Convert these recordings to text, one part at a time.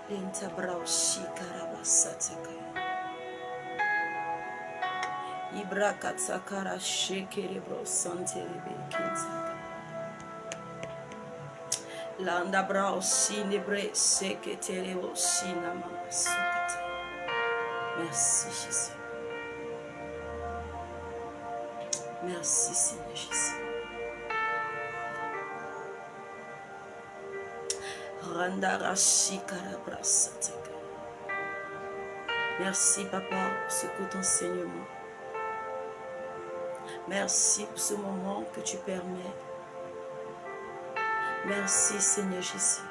Lenta brau shikarabasataka. Ibra katsakara shekerebro santerebe kintaka. Landa brau sinebre seketerebo sinamama sukata. Merci Jésus. Merci Seigneur Jésus. Randara shikarabrasataka. Merci Papa pour ce court enseignement. Merci pour ce moment que tu permets. Merci Seigneur Jésus.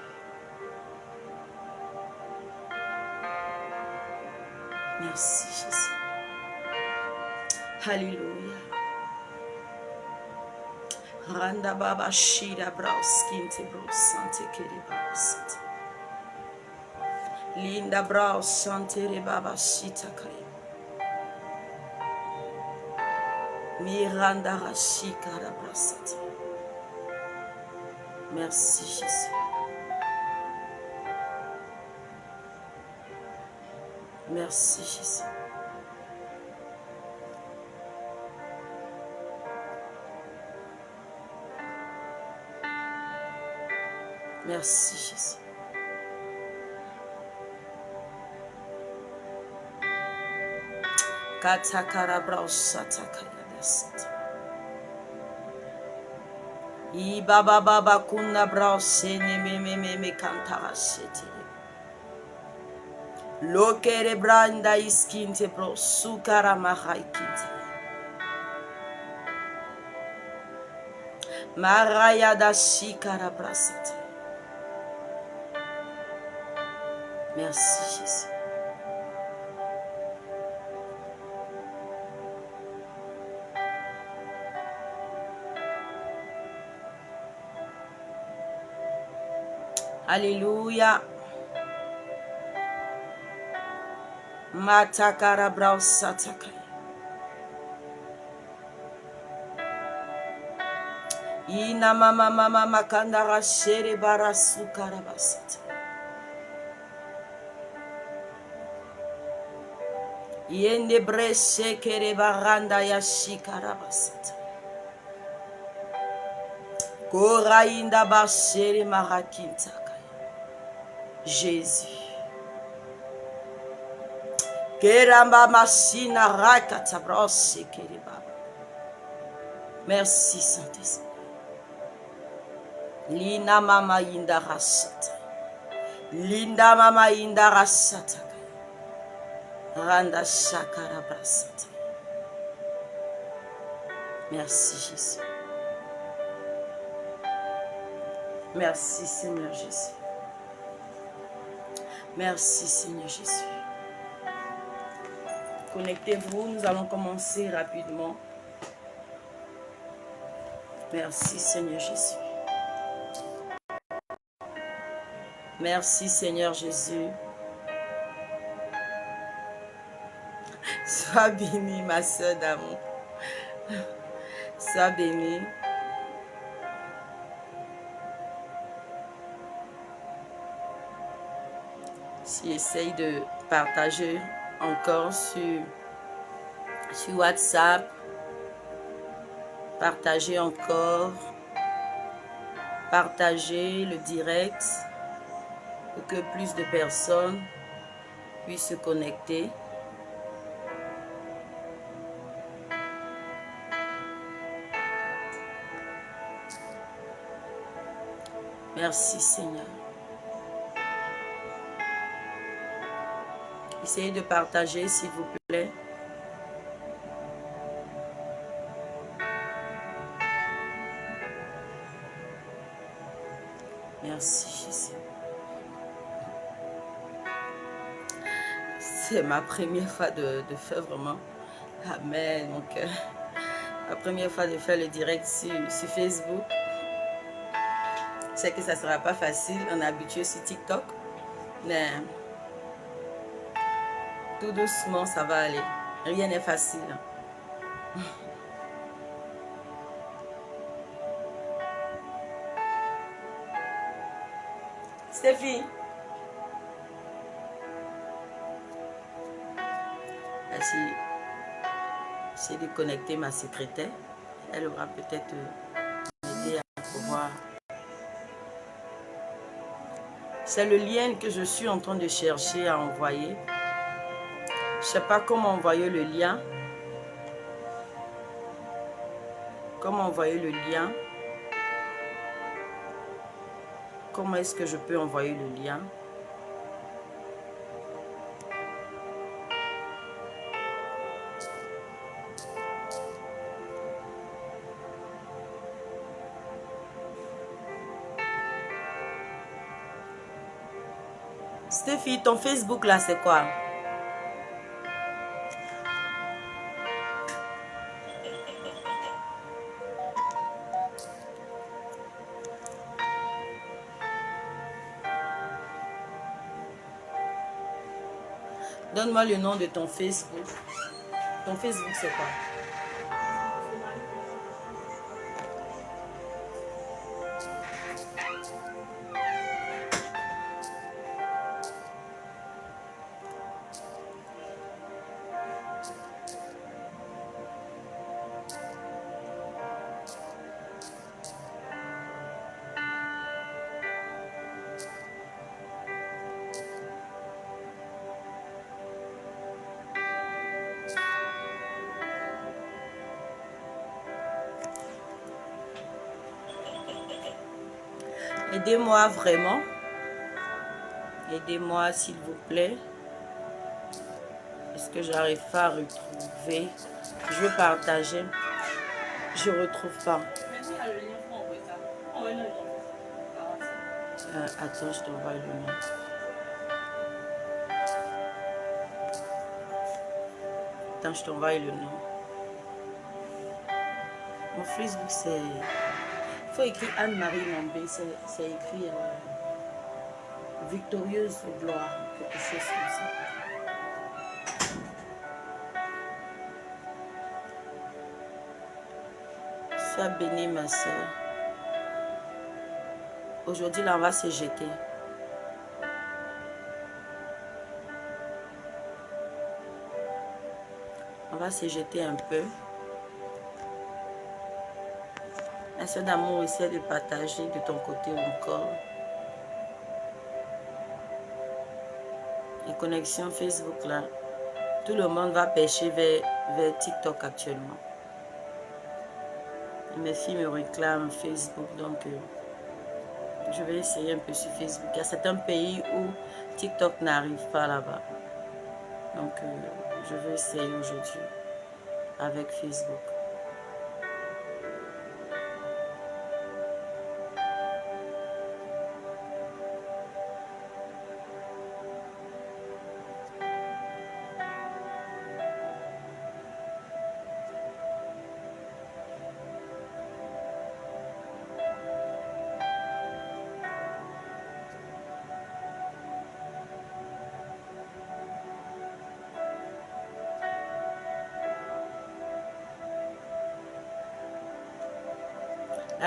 Merci Jésus. Alléluia. Randa baba shira brauskinte brosante kere baba sita. Linda brausante re baba shita kaya. Miranda rashika rabrasata. Merci Jésus. Merci Jésus. Merci Jésus. Katakara brausata kaya dasata. Ibaba baba kuna brausene me kantara shete. Lokere branda iskinte bro sukara mahaikinte. Maraya da shikara brasate. Merci Jésus. Alléluia. Matakara brausataka. Ina mama makandara shere bara sukara basata. Yende breshe kere baranda ya shikara basata. Kora inda bashere marakintaka. Jésus. Keramba masina rakata broshe kere baba. Merci Saint-Esprit. Lina mama inda rasata. Linda mama inda rasata. Randa shakara brasata. Merci Jésus. Merci Seigneur Jésus. Merci Seigneur Jésus. Connectez-vous, nous allons commencer rapidement. Merci Seigneur Jésus. Merci Seigneur Jésus. Sois bénie ma soeur d'amour. Sois bénie. J'essaye de partager encore sur WhatsApp. Partager encore. Partager le direct pour que plus de personnes puissent se connecter. Merci Seigneur. Essayez de partager s'il vous plaît. Merci Jésus. C'est ma première fois de faire vraiment. Amen. Donc, la première fois de faire le direct sur Facebook. Je sais que ça ne sera pas facile. On est habitué sur TikTok. Mais tout doucement, ça va aller. Rien n'est facile. Stéphie. essayer de connecter ma secrétaire. Elle aura peut-être m'aider à pouvoir. C'est le lien que je suis en train de chercher à envoyer. Je ne sais pas comment envoyer le lien. Comment envoyer le lien? Comment est-ce que je peux envoyer le lien? Stéphie, ton Facebook là, c'est quoi? Donne-moi le nom de ton Facebook. Ton Facebook, c'est quoi? Aidez-moi vraiment. Aidez-moi s'il vous plaît. Est-ce que j'arrive pas à retrouver? Je veux partager. Je ne retrouve pas. Attends, je t'envoie le nom. Attends, je t'envoie le nom. Mon Facebook, c'est... Il faut écrire Anne-Marie Lambé. C'est écrit Victorieuse Gloire. Quelque chose comme ça. Sois bénie, ma soeur. Aujourd'hui, là, on va se jeter. On va se jeter un peu. La soeur d'amour, essaie de partager de ton côté encore. Les connexions Facebook, là. Tout le monde va pêcher vers TikTok actuellement. Mes filles me réclament Facebook, donc je vais essayer un peu sur Facebook. Il y a certains pays où TikTok n'arrive pas là-bas. Donc, je vais essayer aujourd'hui avec Facebook.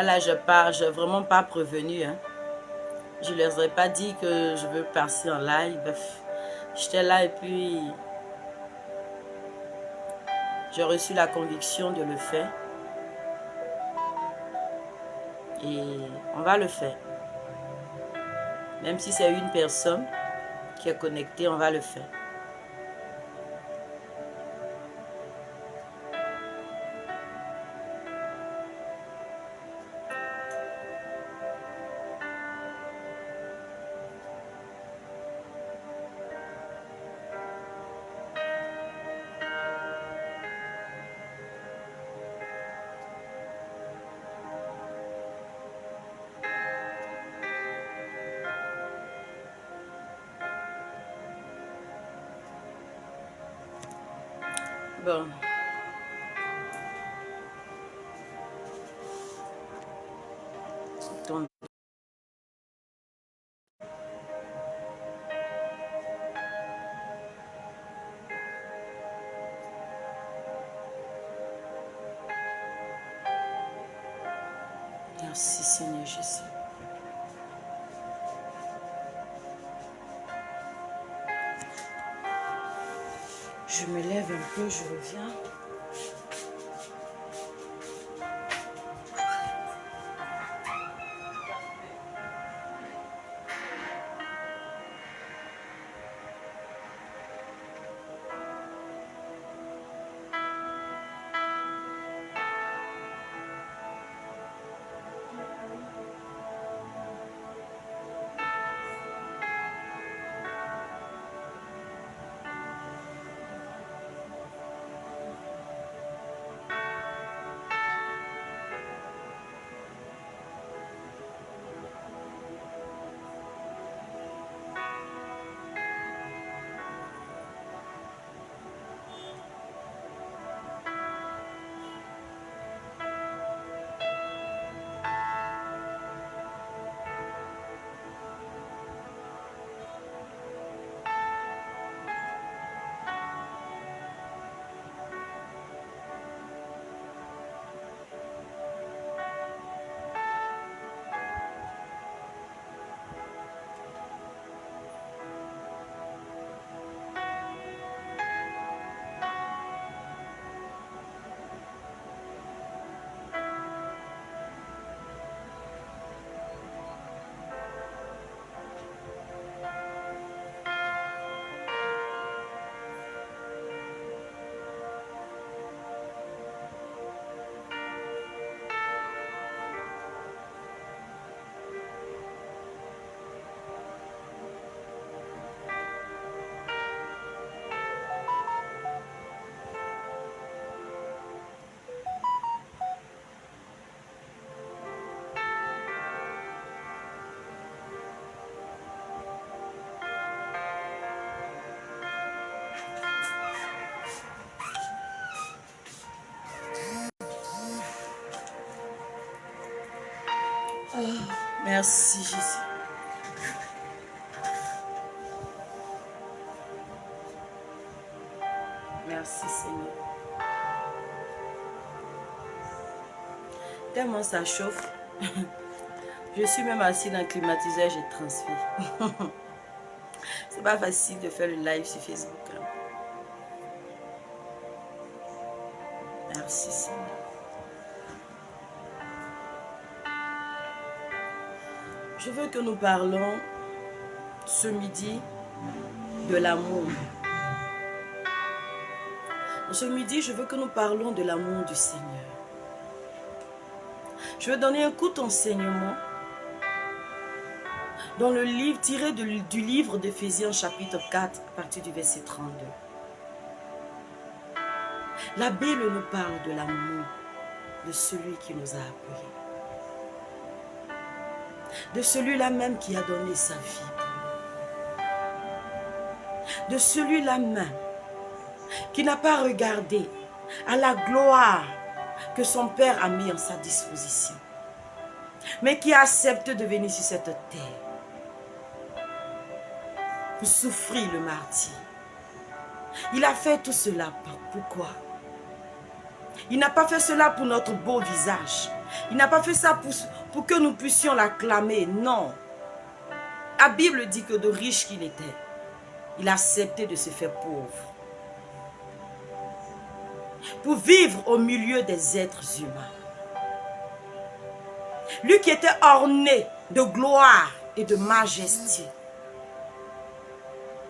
Là, je pars, je n'ai vraiment pas prévenu. Hein. Je ne leur ai pas dit que je veux passer en live. J'étais là et puis j'ai reçu la conviction de le faire. Et on va le faire. Même si c'est une personne qui est connectée, on va le faire. Bon. Donc, merci Seigneur Jésus. Je me lève un peu, je reviens. Merci Jésus. Merci Seigneur. Tellement ça chauffe. Je suis même assise dans le climatiseur, j'ai transpiré. C'est pas facile de faire le live sur Facebook. Merci Seigneur. Je veux que nous parlons ce midi de l'amour. Ce midi, je veux que nous parlons de l'amour du Seigneur. Je vais donner un court enseignement dans le livre tiré du livre d'Éphésiens chapitre 4 à partir du verset 32. La Bible nous parle de l'amour de celui qui nous a appelés. De celui-là même qui a donné sa vie pour nous. De celui-là même qui n'a pas regardé à la gloire que son Père a mis en sa disposition, mais qui a accepté de venir sur cette terre pour souffrir le martyre. Il a fait tout cela. Pourquoi? Il n'a pas fait cela pour notre beau visage. Il n'a pas fait ça pour que nous puissions l'acclamer. Non. La Bible dit que de riche qu'il était, il a accepté de se faire pauvre. Pour vivre au milieu des êtres humains. Lui qui était orné de gloire et de majesté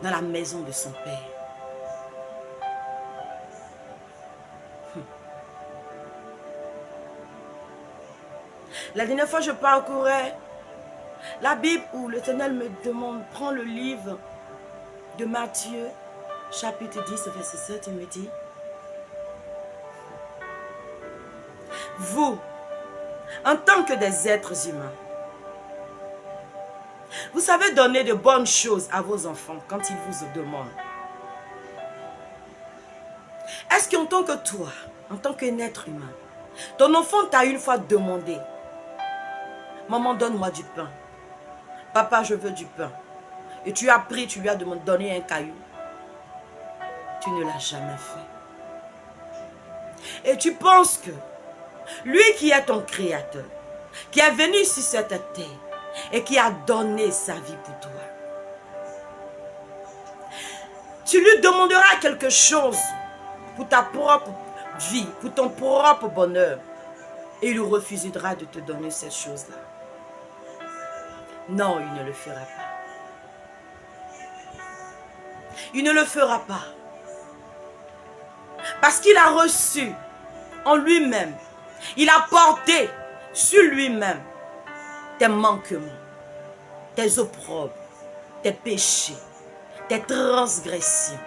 dans la maison de son Père. La dernière fois, je parcourais la Bible où l'Éternel me demande, prends le livre de Matthieu, chapitre 10, verset 7, il me dit, vous, en tant que des êtres humains, vous savez donner de bonnes choses à vos enfants quand ils vous demandent. Est-ce qu'en tant que toi, en tant qu'un être humain, ton enfant t'a une fois demandé, maman, donne-moi du pain. Papa, je veux du pain. Et tu as pris, tu lui as donné un caillou. Tu ne l'as jamais fait. Et tu penses que lui qui est ton créateur, qui est venu sur cette terre et qui a donné sa vie pour toi, Tu lui demanderas quelque chose pour ta propre vie, pour ton propre bonheur. Et il refusera de te donner cette chose-là. Non, il ne le fera pas. Il ne le fera pas. Parce qu'il a reçu en lui-même. Il a porté sur lui-même tes manquements, tes opprobres, tes péchés, tes transgressions,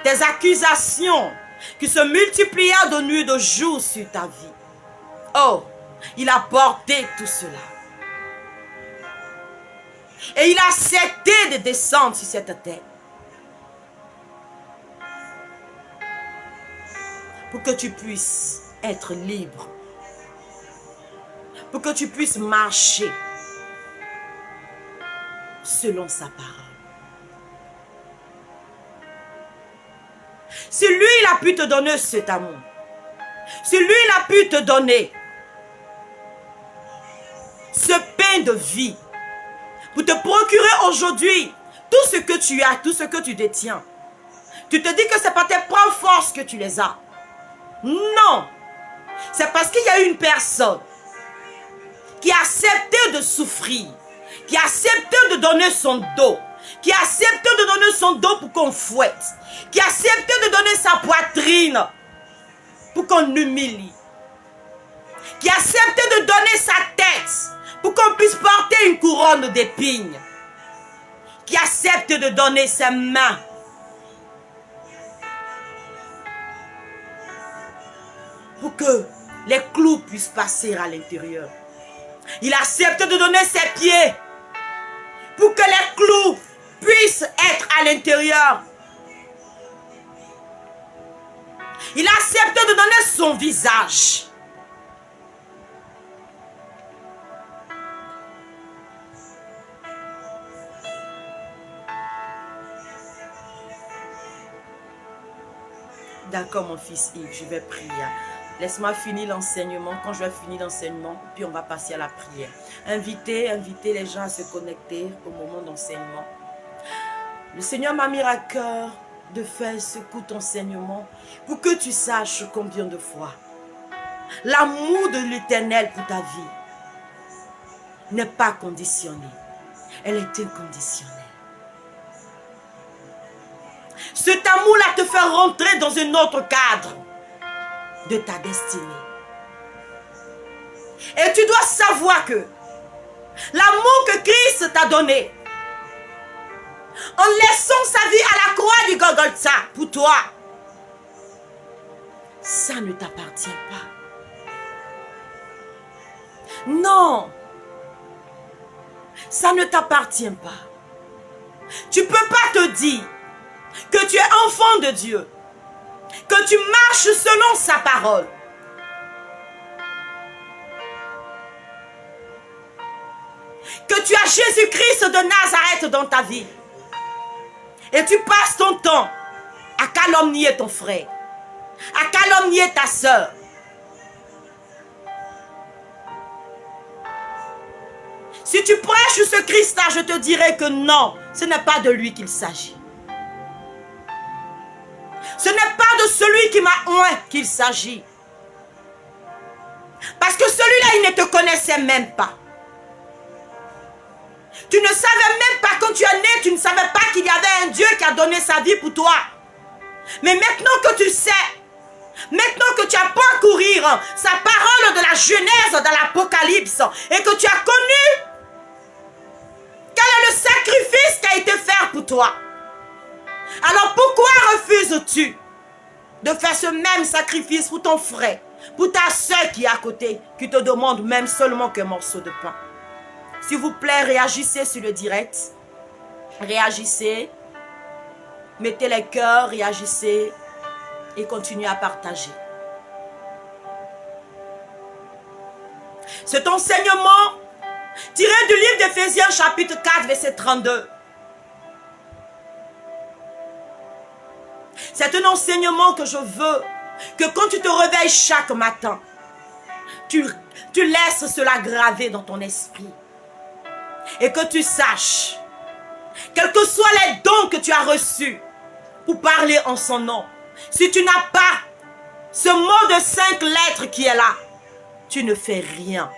tes accusations qui se multiplièrent de nuit et de jour sur ta vie. Oh, il a porté tout cela. Et il a accepté de descendre sur cette terre. Pour que tu puisses être libre. Pour que tu puisses marcher selon sa parole. Si lui, il a pu te donner cet amour. Si lui, il a pu te donner ce pain de vie. Pour te procurer aujourd'hui tout ce que tu as, tout ce que tu détiens. Tu te dis que c'est pas tes propres forces que tu les as. Non. C'est parce qu'il y a une personne qui a accepté de souffrir, qui a accepté de donner son dos, qui a accepté de donner son dos pour qu'on fouette, qui a accepté de donner sa poitrine pour qu'on l'humilie, qui a accepté de donner sa tête pour qu'on puisse porter une couronne d'épines, qui accepte de donner ses mains pour que les clous puissent passer à l'intérieur. Il accepte de donner ses pieds pour que les clous puissent être à l'intérieur. Il accepte de donner son visage. D'accord, mon fils Yves, je vais prier. Laisse-moi finir l'enseignement. Quand je vais finir l'enseignement, puis on va passer à la prière. Invitez les gens à se connecter au moment d'enseignement. Le Seigneur m'a mis à cœur de faire ce court enseignement pour que tu saches combien de fois l'amour de l'Éternel pour ta vie n'est pas conditionné. Elle est inconditionnelle. Cet amour-là te fait rentrer dans un autre cadre de ta destinée. Et tu dois savoir que l'amour que Christ t'a donné, en laissant sa vie à la croix du Golgotha pour toi, ça ne t'appartient pas. Non, ça ne t'appartient pas. Tu ne peux pas te dire que tu es enfant de Dieu, que tu marches selon sa parole. Que tu as Jésus-Christ de Nazareth dans ta vie. Et tu passes ton temps à calomnier ton frère, à calomnier ta soeur. Si tu prêches ce Christ-là, je te dirai que non, ce n'est pas de lui qu'il s'agit. Ce n'est pas de celui qui m'a oint qu'il s'agit. Parce que celui-là, il ne te connaissait même pas. Tu ne savais même pas quand tu es né, tu ne savais pas qu'il y avait un Dieu qui a donné sa vie pour toi. Mais maintenant que tu sais, maintenant que tu as parcouru sa parole de la Genèse dans l'Apocalypse et que tu as connu quel est le sacrifice qui a été fait pour toi, alors pourquoi refuses-tu de faire ce même sacrifice pour ton frère, pour ta soeur qui est à côté, qui te demande même seulement qu'un morceau de pain? S'il vous plaît, réagissez sur le direct. Réagissez. Mettez les cœurs, réagissez et continuez à partager. Cet enseignement tiré du livre d'Éphésiens chapitre 4 verset 32. C'est un enseignement que je veux que quand tu te réveilles chaque matin, tu laisses cela gravé dans ton esprit. Et que tu saches, quels que soient les dons que tu as reçus, pour parler en son nom. Si tu n'as pas ce mot de 5 lettres qui est là, tu ne fais rien.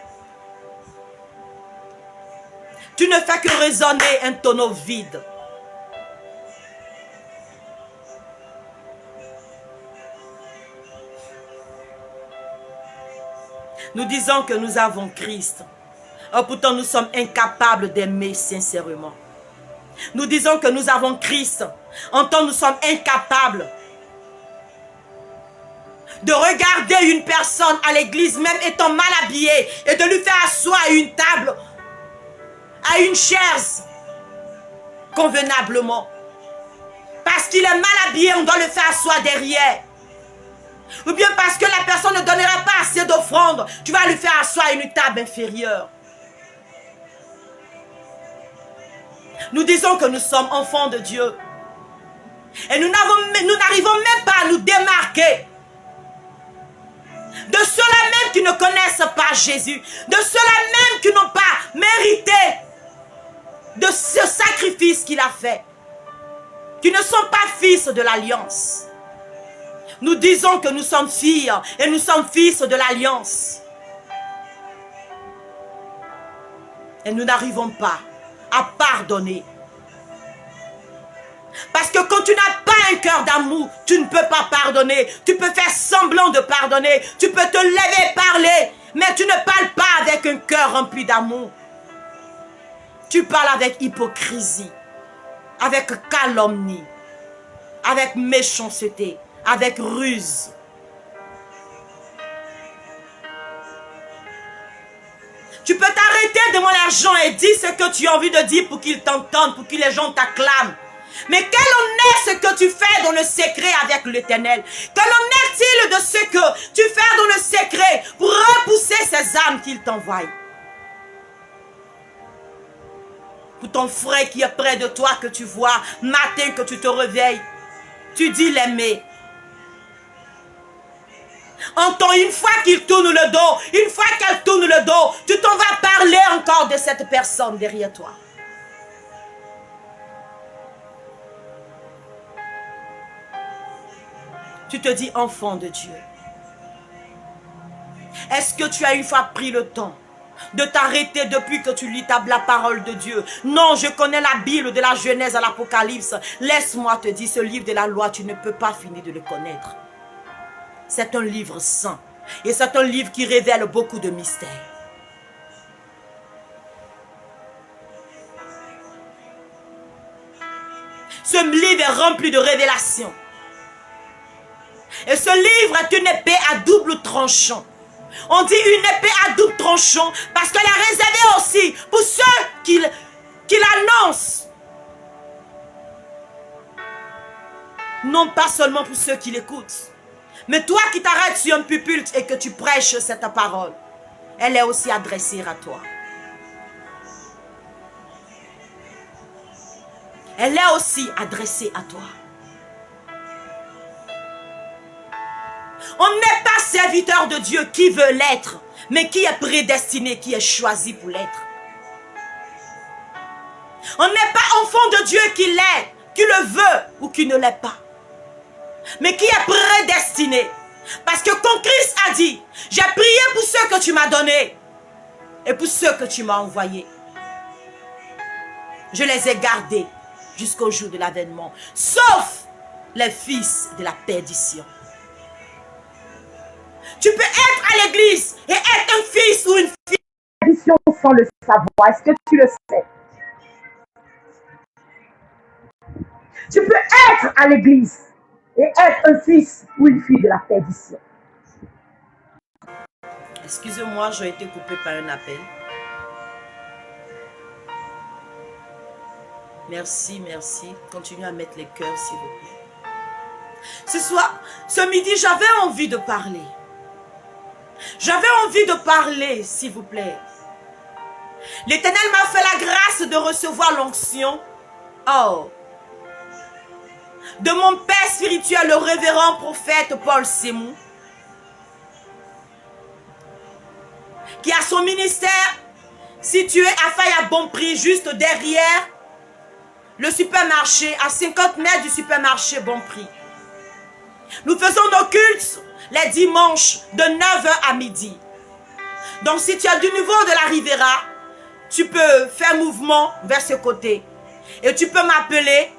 Tu ne fais que résonner un tonneau vide. Nous disons que nous avons Christ. Oh, pourtant, nous sommes incapables d'aimer sincèrement. Nous disons que nous avons Christ. En tant que nous sommes incapables de regarder une personne à l'église, même étant mal habillée, et de lui faire asseoir à une table, à une chaise, convenablement. Parce qu'il est mal habillé, on doit le faire asseoir derrière. Ou bien parce que la personne ne donnera pas assez d'offrandes, tu vas lui faire asseoir à une table inférieure. Nous disons que nous sommes enfants de Dieu. Et nous n'arrivons même pas à nous démarquer de ceux-là même qui ne connaissent pas Jésus, de ceux-là même qui n'ont pas mérité de ce sacrifice qu'il a fait, qui ne sont pas fils de l'alliance. Nous disons que nous sommes filles et nous sommes fils de l'alliance. Et nous n'arrivons pas à pardonner. Parce que quand tu n'as pas un cœur d'amour, tu ne peux pas pardonner. Tu peux faire semblant de pardonner. Tu peux te lever et parler. Mais tu ne parles pas avec un cœur rempli d'amour. Tu parles avec hypocrisie, avec calomnie, avec méchanceté, avec ruse. Tu peux t'arrêter devant les gens et dire ce que tu as envie de dire pour qu'ils t'entendent, pour que les gens t'acclament. Mais quel en est ce que tu fais dans le secret avec l'Éternel? Quel en est-il de ce que tu fais dans le secret pour repousser ces âmes qu'il t'envoie? Pour ton frère qui est près de toi, que tu vois, matin que tu te réveilles, tu dis l'aimer. Entends, une fois qu'il tourne le dos, une fois qu'elle tourne le dos, tu t'en vas parler encore de cette personne derrière toi. Tu te dis enfant de Dieu. Est-ce que tu as une fois pris le temps de t'arrêter depuis que tu lis la parole de Dieu? Non, je connais la Bible de la Genèse à l'Apocalypse. Laisse-moi te dire, ce livre de la loi, tu ne peux pas finir de le connaître. C'est un livre saint. Et c'est un livre qui révèle beaucoup de mystères. Ce livre est rempli de révélations. Et ce livre est une épée à double tranchant. On dit une épée à double tranchant parce qu'elle est réservée aussi pour ceux qui l'annoncent. Non pas seulement pour ceux qui l'écoutent. Mais toi qui t'arrêtes sur un pupitre et que tu prêches cette parole, elle est aussi adressée à toi. Elle est aussi adressée à toi. On n'est pas serviteur de Dieu qui veut l'être, mais qui est prédestiné, qui est choisi pour l'être. On n'est pas enfant de Dieu qui l'est, qui le veut ou qui ne l'est pas, mais qui est prédestiné. Parce que quand Christ a dit, j'ai prié pour ceux que tu m'as donnés et pour ceux que tu m'as envoyés. Je les ai gardés jusqu'au jour de l'avènement, sauf les fils de la perdition. Tu peux être à l'église et être un fils ou une fille de perdition sans le savoir. Est-ce que tu le sais? Tu peux être à l'église et être un fils ou une fille de la perdition. Excusez-moi, j'ai été coupé par un appel. Merci, merci. Continuez à mettre les cœurs, s'il vous plaît. Ce midi, j'avais envie de parler. J'avais envie de parler, s'il vous plaît. L'Éternel m'a fait la grâce de recevoir l'onction. Oh! De mon père spirituel, le révérend prophète Paul Sémou, qui a son ministère situé à Faye à Bon Prix, juste derrière le supermarché, à 50 mètres du supermarché Bon Prix. Nous faisons nos cultes les dimanches de 9h à midi. Donc si tu as du niveau de la Riviera, tu peux faire mouvement vers ce côté. Et tu peux m'appeler.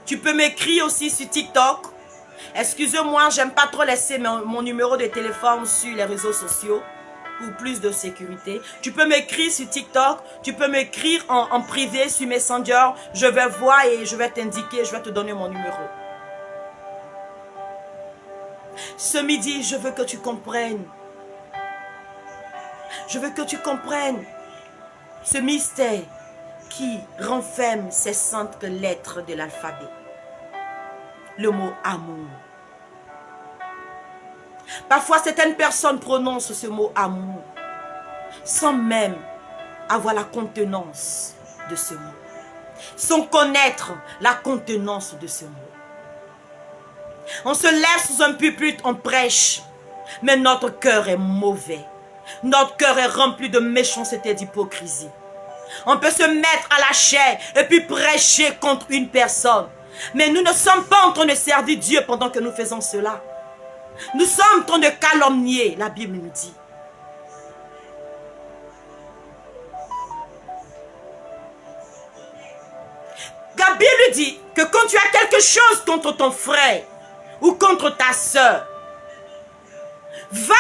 Tu peux m'écrire aussi sur TikTok. Excusez-moi, j'aime pas trop laisser mon numéro de téléphone sur les réseaux sociaux pour plus de sécurité. Tu peux m'écrire sur TikTok, tu peux m'écrire en privé sur Messenger. Je vais voir et je vais t'indiquer, je vais te donner mon numéro. Ce midi, je veux que tu comprennes. Je veux que tu comprennes ce mystère qui renferme ces saintes lettres de l'alphabet. Le mot amour. Parfois, certaines personnes prononcent ce mot amour sans même avoir la contenance de ce mot, sans connaître la contenance de ce mot. On se lève sous un pupitre, on prêche, mais notre cœur est mauvais. Notre cœur est rempli de méchanceté et d'hypocrisie. On peut se mettre à la chair et puis prêcher contre une personne. Mais nous ne sommes pas en train de servir Dieu pendant que nous faisons cela. Nous sommes en train de calomnier, la Bible nous dit. La Bible dit que quand tu as quelque chose contre ton frère ou contre ta soeur, va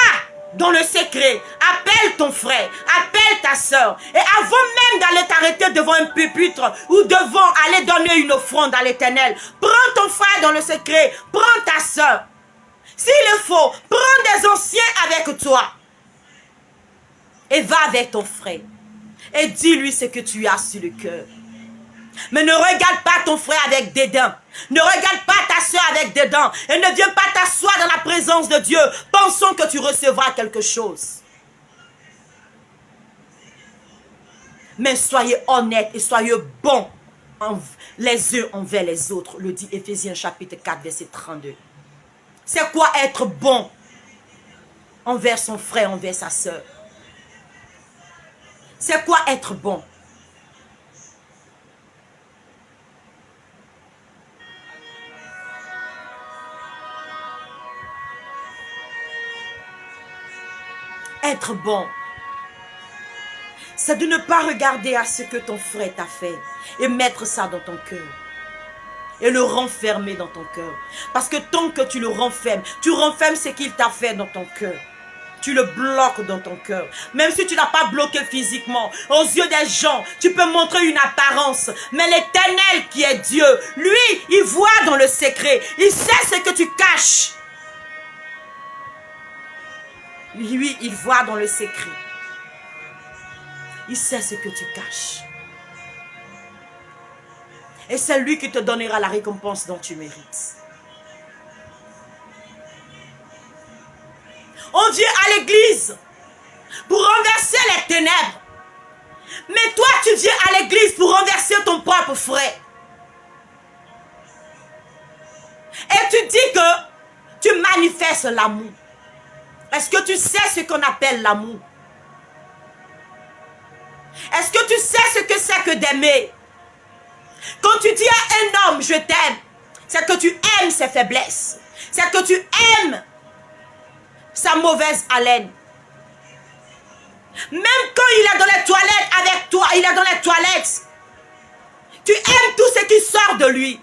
dans le secret, appelle ton frère, appelle ta soeur. Et avant même d'aller t'arrêter devant un pupitre ou devant aller donner une offrande à l'Éternel, prends ton frère dans le secret, prends ta soeur. S'il le faut, prends des anciens avec toi. Et va avec ton frère. Et dis-lui ce que tu as sur le cœur. Mais ne regarde pas ton frère avec dédain. Ne regarde pas ta soeur avec dédain. Et ne viens pas t'asseoir dans la présence de Dieu, pensant que tu recevras quelque chose. Mais soyez honnêtes et soyez bons les uns envers les autres. Le dit Éphésiens chapitre 4, verset 32. C'est quoi être bon envers son frère, envers sa soeur? C'est quoi être bon? Être bon, c'est de ne pas regarder à ce que ton frère t'a fait et mettre ça dans ton cœur. Et le renfermer dans ton cœur. Parce que tant que tu le renfermes, tu renfermes ce qu'il t'a fait dans ton cœur. Tu le bloques dans ton cœur. Même si tu n'as pas bloqué physiquement, aux yeux des gens, tu peux montrer une apparence. Mais l'Éternel qui est Dieu, lui, il voit dans le secret. Il sait ce que tu caches. Lui, il voit dans le secret. Il sait ce que tu caches. Et c'est lui qui te donnera la récompense dont tu mérites. On vient à l'église pour renverser les ténèbres. Mais toi, tu viens à l'église pour renverser ton propre frère. Et tu dis que tu manifestes l'amour. Est-ce que tu sais ce qu'on appelle l'amour? Est-ce que tu sais ce que c'est que d'aimer? Quand tu dis à un homme, je t'aime, c'est que tu aimes ses faiblesses. C'est que tu aimes sa mauvaise haleine. Même quand il est dans les toilettes avec toi, il est dans les toilettes, tu aimes tout ce qui sort de lui.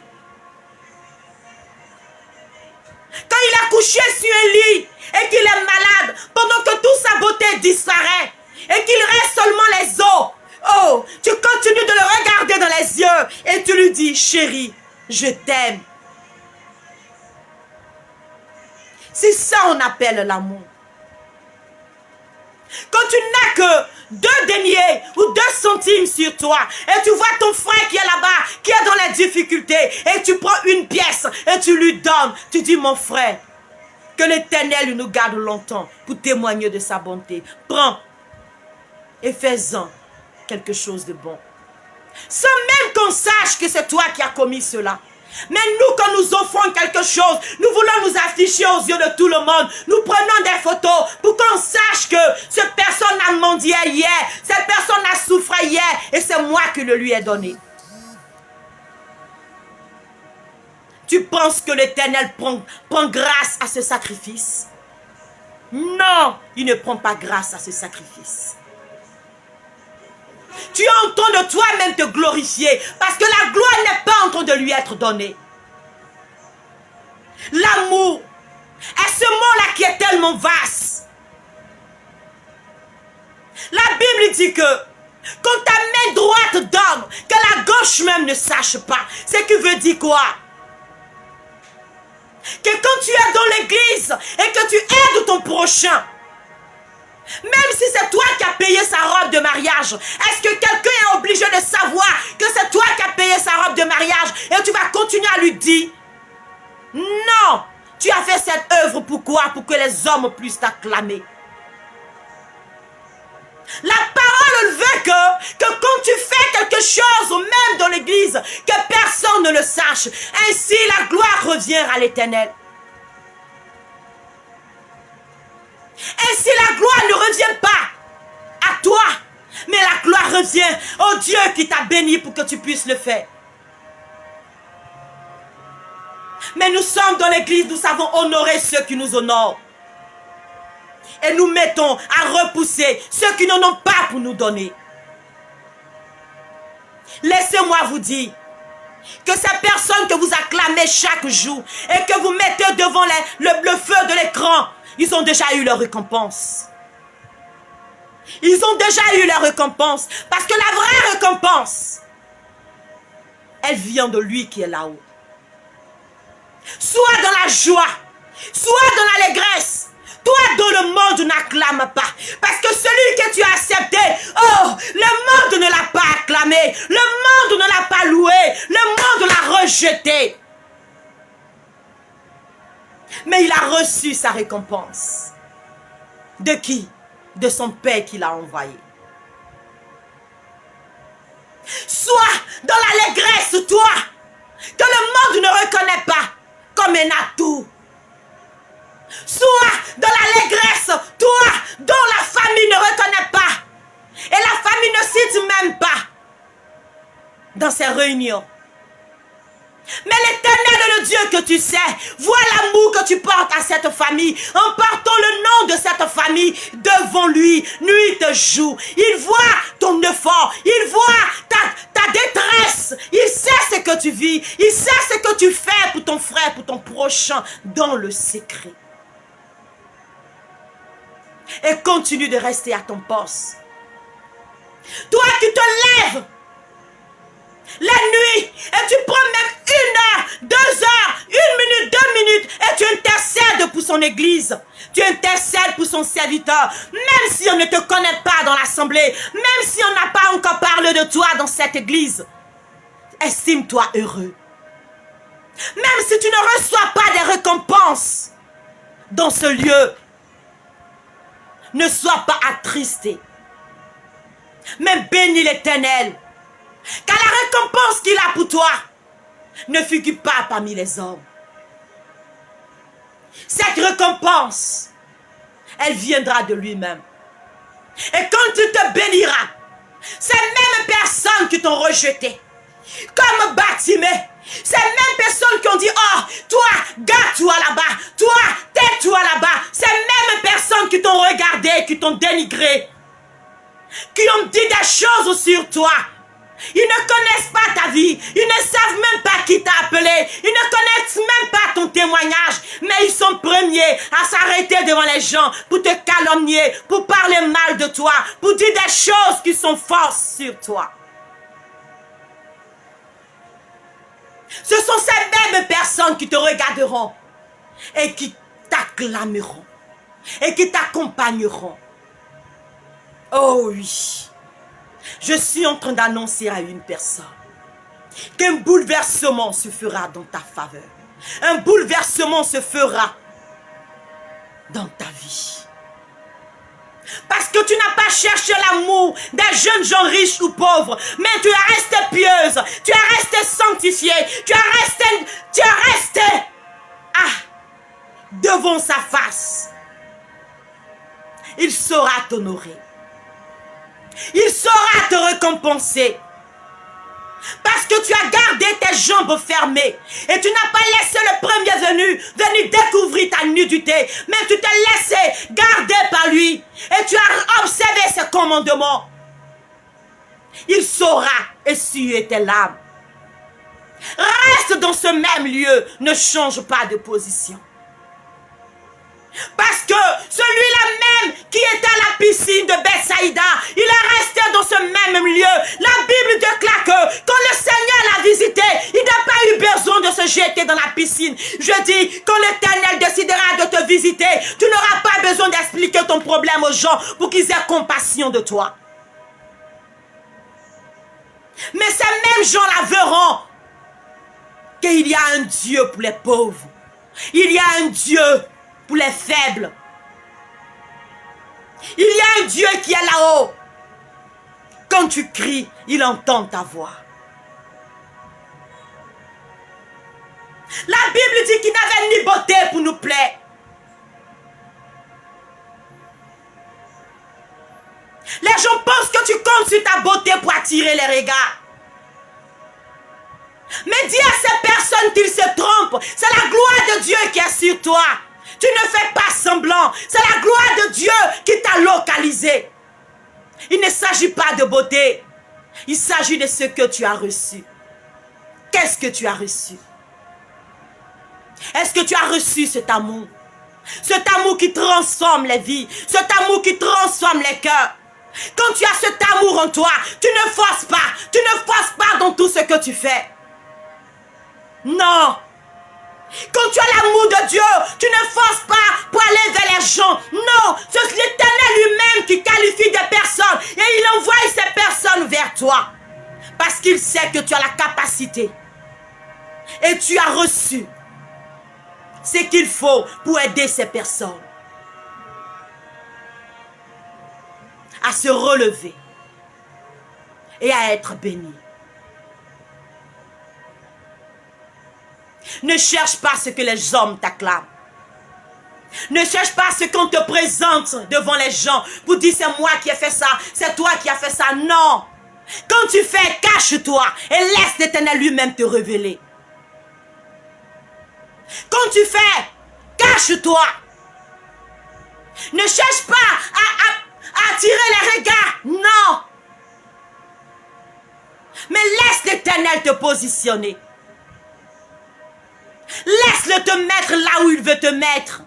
Quand il a couché sur un lit et qu'il est malade, pendant que toute sa beauté disparaît et qu'il reste seulement les os, oh, tu continues de le regarder dans les yeux et tu lui dis, chérie, je t'aime. C'est ça qu'on appelle l'amour. Quand tu n'as que 2 deniers ou 2 centimes sur toi et tu vois ton frère qui est là-bas, qui est dans les difficultés et tu prends une pièce et tu lui donnes, tu dis mon frère, que l'Éternel nous garde longtemps pour témoigner de sa bonté. Prends et fais-en quelque chose de bon. Sans même qu'on sache que c'est toi qui as commis cela. Mais nous, quand nous offrons quelque chose, nous voulons nous afficher aux yeux de tout le monde. Nous prenons des photos pour qu'on sache que cette personne a mendié hier, cette personne a souffert hier, et c'est moi qui le lui ai donné. Tu penses que l'Éternel prend grâce à ce sacrifice? Non, il ne prend pas grâce à ce sacrifice. Tu es en train de toi-même te glorifier parce que la gloire n'est pas en train de lui être donnée. L'amour est ce mot-là qui est tellement vaste. La Bible dit que quand ta main droite donne, que la gauche même ne sache pas. Ce qui veut dire quoi? Que quand tu es dans l'église et que tu aides ton prochain, même si c'est toi qui as payé sa robe de mariage, est-ce que quelqu'un est obligé de savoir que c'est toi qui as payé sa robe de mariage et tu vas continuer à lui dire? Non, tu as fait cette œuvre pourquoi? Pour que les hommes puissent t'acclamer. La parole veut que quand tu fais quelque chose, même dans l'église, que personne ne le sache. Ainsi, la gloire revient à l'Éternel. Ainsi, la gloire ne revient pas à toi, mais la gloire revient au Dieu qui t'a béni pour que tu puisses le faire. Mais nous sommes dans l'église, nous savons honorer ceux qui nous honorent. Et nous mettons à repousser ceux qui n'en ont pas pour nous donner. Laissez-moi vous dire que ces personnes que vous acclamez chaque jour et que vous mettez devant le feu de l'écran, ils ont déjà eu leur récompense. Ils ont déjà eu leur récompense. Parce que la vraie récompense, elle vient de lui qui est là-haut. Soit dans la joie, soit dans l'allégresse. Toi dont le monde n'acclame pas. Parce que celui que tu as accepté, oh, le monde ne l'a pas acclamé. Le monde ne l'a pas loué. Le monde l'a rejeté. Mais il a reçu sa récompense. De qui? De son Père qui l'a envoyé. Sois dans l'allégresse, toi, que le monde ne reconnaît pas comme un atout. Sois dans l'allégresse, toi, dont la famille ne reconnaît pas. Et la famille ne cite même pas dans ces réunions. Mais l'Éternel est le Dieu que tu sais. Vois l'amour que tu portes à cette famille. En portant le nom de cette famille devant lui, nuit et jour. Il voit ton effort. Il voit ta détresse. Il sait ce que tu vis. Il sait ce que tu fais pour ton frère, pour ton prochain, dans le secret. Et continue de rester à ton poste. Toi qui te lèves la nuit et tu prends même 1 heure, 2 heures, 1 minute, 2 minutes et tu intercèdes pour son église. Tu intercèdes pour son serviteur. Même si on ne te connaît pas dans l'assemblée, même si on n'a pas encore parlé de toi dans cette église, estime-toi heureux. Même si tu ne reçois pas des récompenses dans ce lieu, ne sois pas attristé, mais bénis l'Éternel, car la récompense qu'il a pour toi ne figure pas parmi les hommes. Cette récompense, elle viendra de lui-même. Et quand tu te béniras, ces mêmes personnes qui t'ont rejeté, comme Bartimée, ces mêmes personnes qui ont dit, oh, toi, garde-toi là-bas, toi, tais-toi là-bas, ces mêmes personnes qui t'ont regardé, qui t'ont dénigré, qui ont dit des choses sur toi. Ils ne connaissent pas ta vie, ils ne savent même pas qui t'a appelé, ils ne connaissent même pas ton témoignage, mais ils sont premiers à s'arrêter devant les gens pour te calomnier, pour parler mal de toi, pour dire des choses qui sont fausses sur toi. Ce sont ces mêmes personnes qui te regarderont et qui t'acclameront et qui t'accompagneront. Oh oui, je suis en train d'annoncer à une personne qu'un bouleversement se fera dans ta faveur. Un bouleversement se fera dans ta vie. Parce que tu n'as pas cherché l'amour des jeunes gens riches ou pauvres, mais tu es resté pieuse, tu es resté sanctifié, tu es resté devant sa face. Il saura t'honorer. Il saura te récompenser. Parce que tu as gardé tes jambes fermées. Et tu n'as pas laissé le premier venu venir découvrir ta nudité. Mais tu t'es laissé garder par lui. Et tu as observé ses commandements. Il saura essuyer tes larmes. Reste dans ce même lieu. Ne change pas de position. Parce que celui-là même qui était à la piscine de Bethsaïda, il est resté dans ce même lieu. La Bible déclare que quand le Seigneur l'a visité, il n'a pas eu besoin de se jeter dans la piscine. Je dis, quand l'Éternel décidera de te visiter, tu n'auras pas besoin d'expliquer ton problème aux gens pour qu'ils aient compassion de toi. Mais ces mêmes gens-là verront qu'il y a un Dieu pour les pauvres. Il y a un Dieu pour les faibles. Il y a un Dieu qui est là-haut. Quand tu cries, il entend ta voix. La Bible dit qu'il n'avait ni beauté pour nous plaire. Les gens pensent que tu comptes sur ta beauté pour attirer les regards. Mais dis à ces personnes qu'ils se trompent. C'est la gloire de Dieu qui est sur toi. Tu ne fais pas semblant. C'est la gloire de Dieu qui t'a localisé. Il ne s'agit pas de beauté. Il s'agit de ce que tu as reçu. Qu'est-ce que tu as reçu? Est-ce que tu as reçu cet amour? Cet amour qui transforme les vies. Cet amour qui transforme les cœurs. Quand tu as cet amour en toi, tu ne forces pas. Tu ne forces pas dans tout ce que tu fais. Non. Quand tu as l'amour de Dieu, tu ne forces pas pour aller vers les gens. Non, c'est l'Éternel lui-même qui qualifie des personnes. Et il envoie ces personnes vers toi. Parce qu'il sait que tu as la capacité. Et tu as reçu ce qu'il faut pour aider ces personnes à se relever et à être bénies. Ne cherche pas ce que les hommes t'acclament. Ne cherche pas ce qu'on te présente devant les gens pour dire c'est moi qui ai fait ça, c'est toi qui as fait ça. Non. Quand tu fais, cache-toi et laisse l'Éternel lui-même te révéler. Quand tu fais, cache-toi. Ne cherche pas à attirer les regards. Non. Mais laisse l'Éternel te positionner. Laisse-le te mettre là où il veut te mettre.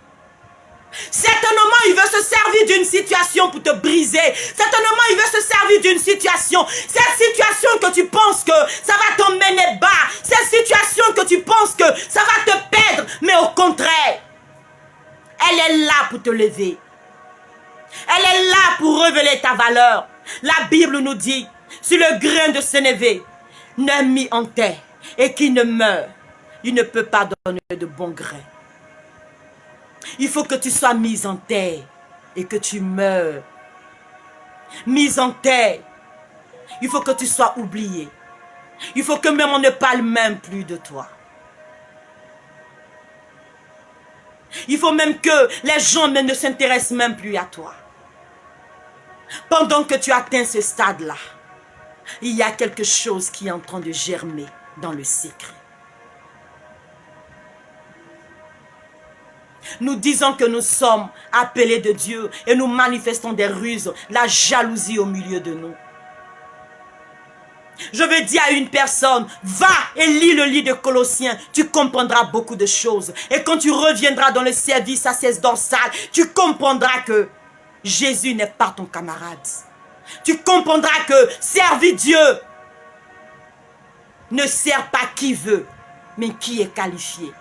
Certainement, il veut se servir d'une situation pour te briser. Certainement, il veut se servir d'une situation. Cette situation que tu penses que ça va t'emmener bas. Cette situation que tu penses que ça va te perdre. Mais au contraire, elle est là pour te lever. Elle est là pour révéler ta valeur. La Bible nous dit, sur le grain de sénévé, n'est mis en terre et qui ne meurt, il ne peut pas donner de bon grain. Il faut que tu sois mise en terre et que tu meurs. Mise en terre. Il faut que tu sois oublié. Il faut que même on ne parle même plus de toi. Il faut même que les gens ne s'intéressent même plus à toi. Pendant que tu atteins ce stade-là, il y a quelque chose qui est en train de germer dans le secret. Nous disons que nous sommes appelés de Dieu et nous manifestons des ruses, la jalousie au milieu de nous. Je veux dire à une personne, va et lis le livre de Colossiens, tu comprendras beaucoup de choses. Et quand tu reviendras dans le service à 16 dorsale, tu comprendras que Jésus n'est pas ton camarade. Tu comprendras que servir Dieu ne sert pas qui veut, mais qui est qualifié.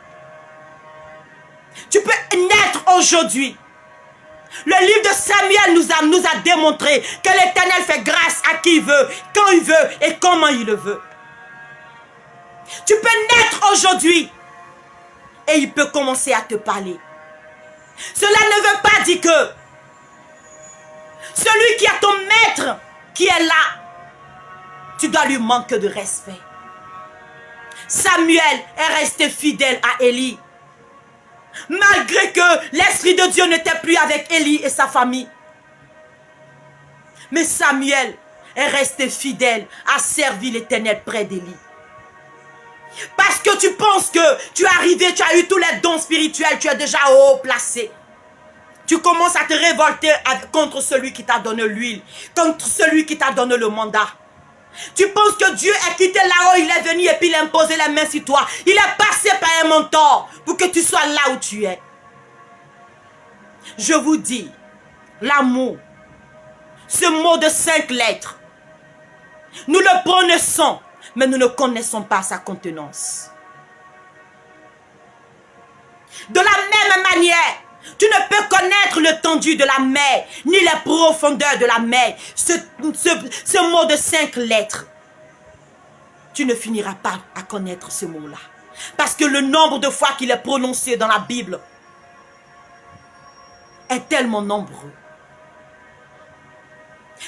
Tu peux naître aujourd'hui. Le livre de Samuel nous a démontré que l'Éternel fait grâce à qui il veut, quand il veut et comment il le veut. Tu peux naître aujourd'hui et il peut commencer à te parler. Cela ne veut pas dire que Celui qui est ton maître, qui est là, tu dois lui manquer de respect. Samuel est resté fidèle à Élie. Malgré que l'Esprit de Dieu n'était plus avec Élie et sa famille. Mais Samuel est resté fidèle à servir l'Éternel près d'Élie. Parce que tu penses que tu es arrivé, tu as eu tous les dons spirituels, tu es déjà haut placé. Tu commences à te révolter contre celui qui t'a donné l'huile, contre celui qui t'a donné le mandat. Tu penses que Dieu est quitté là-haut, il est venu et puis il a imposé les mains sur toi. Il est passé par un mentor pour que tu sois là où tu es. Je vous dis, l'amour, ce mot de 5 lettres, nous le prononçons, mais nous ne connaissons pas sa contenance. De la même manière, tu ne peux connaître l'étendue de la mer, ni les profondeurs de la mer. Ce mot de 5 lettres, tu ne finiras pas à connaître ce mot-là. Parce que le nombre de fois qu'il est prononcé dans la Bible est tellement nombreux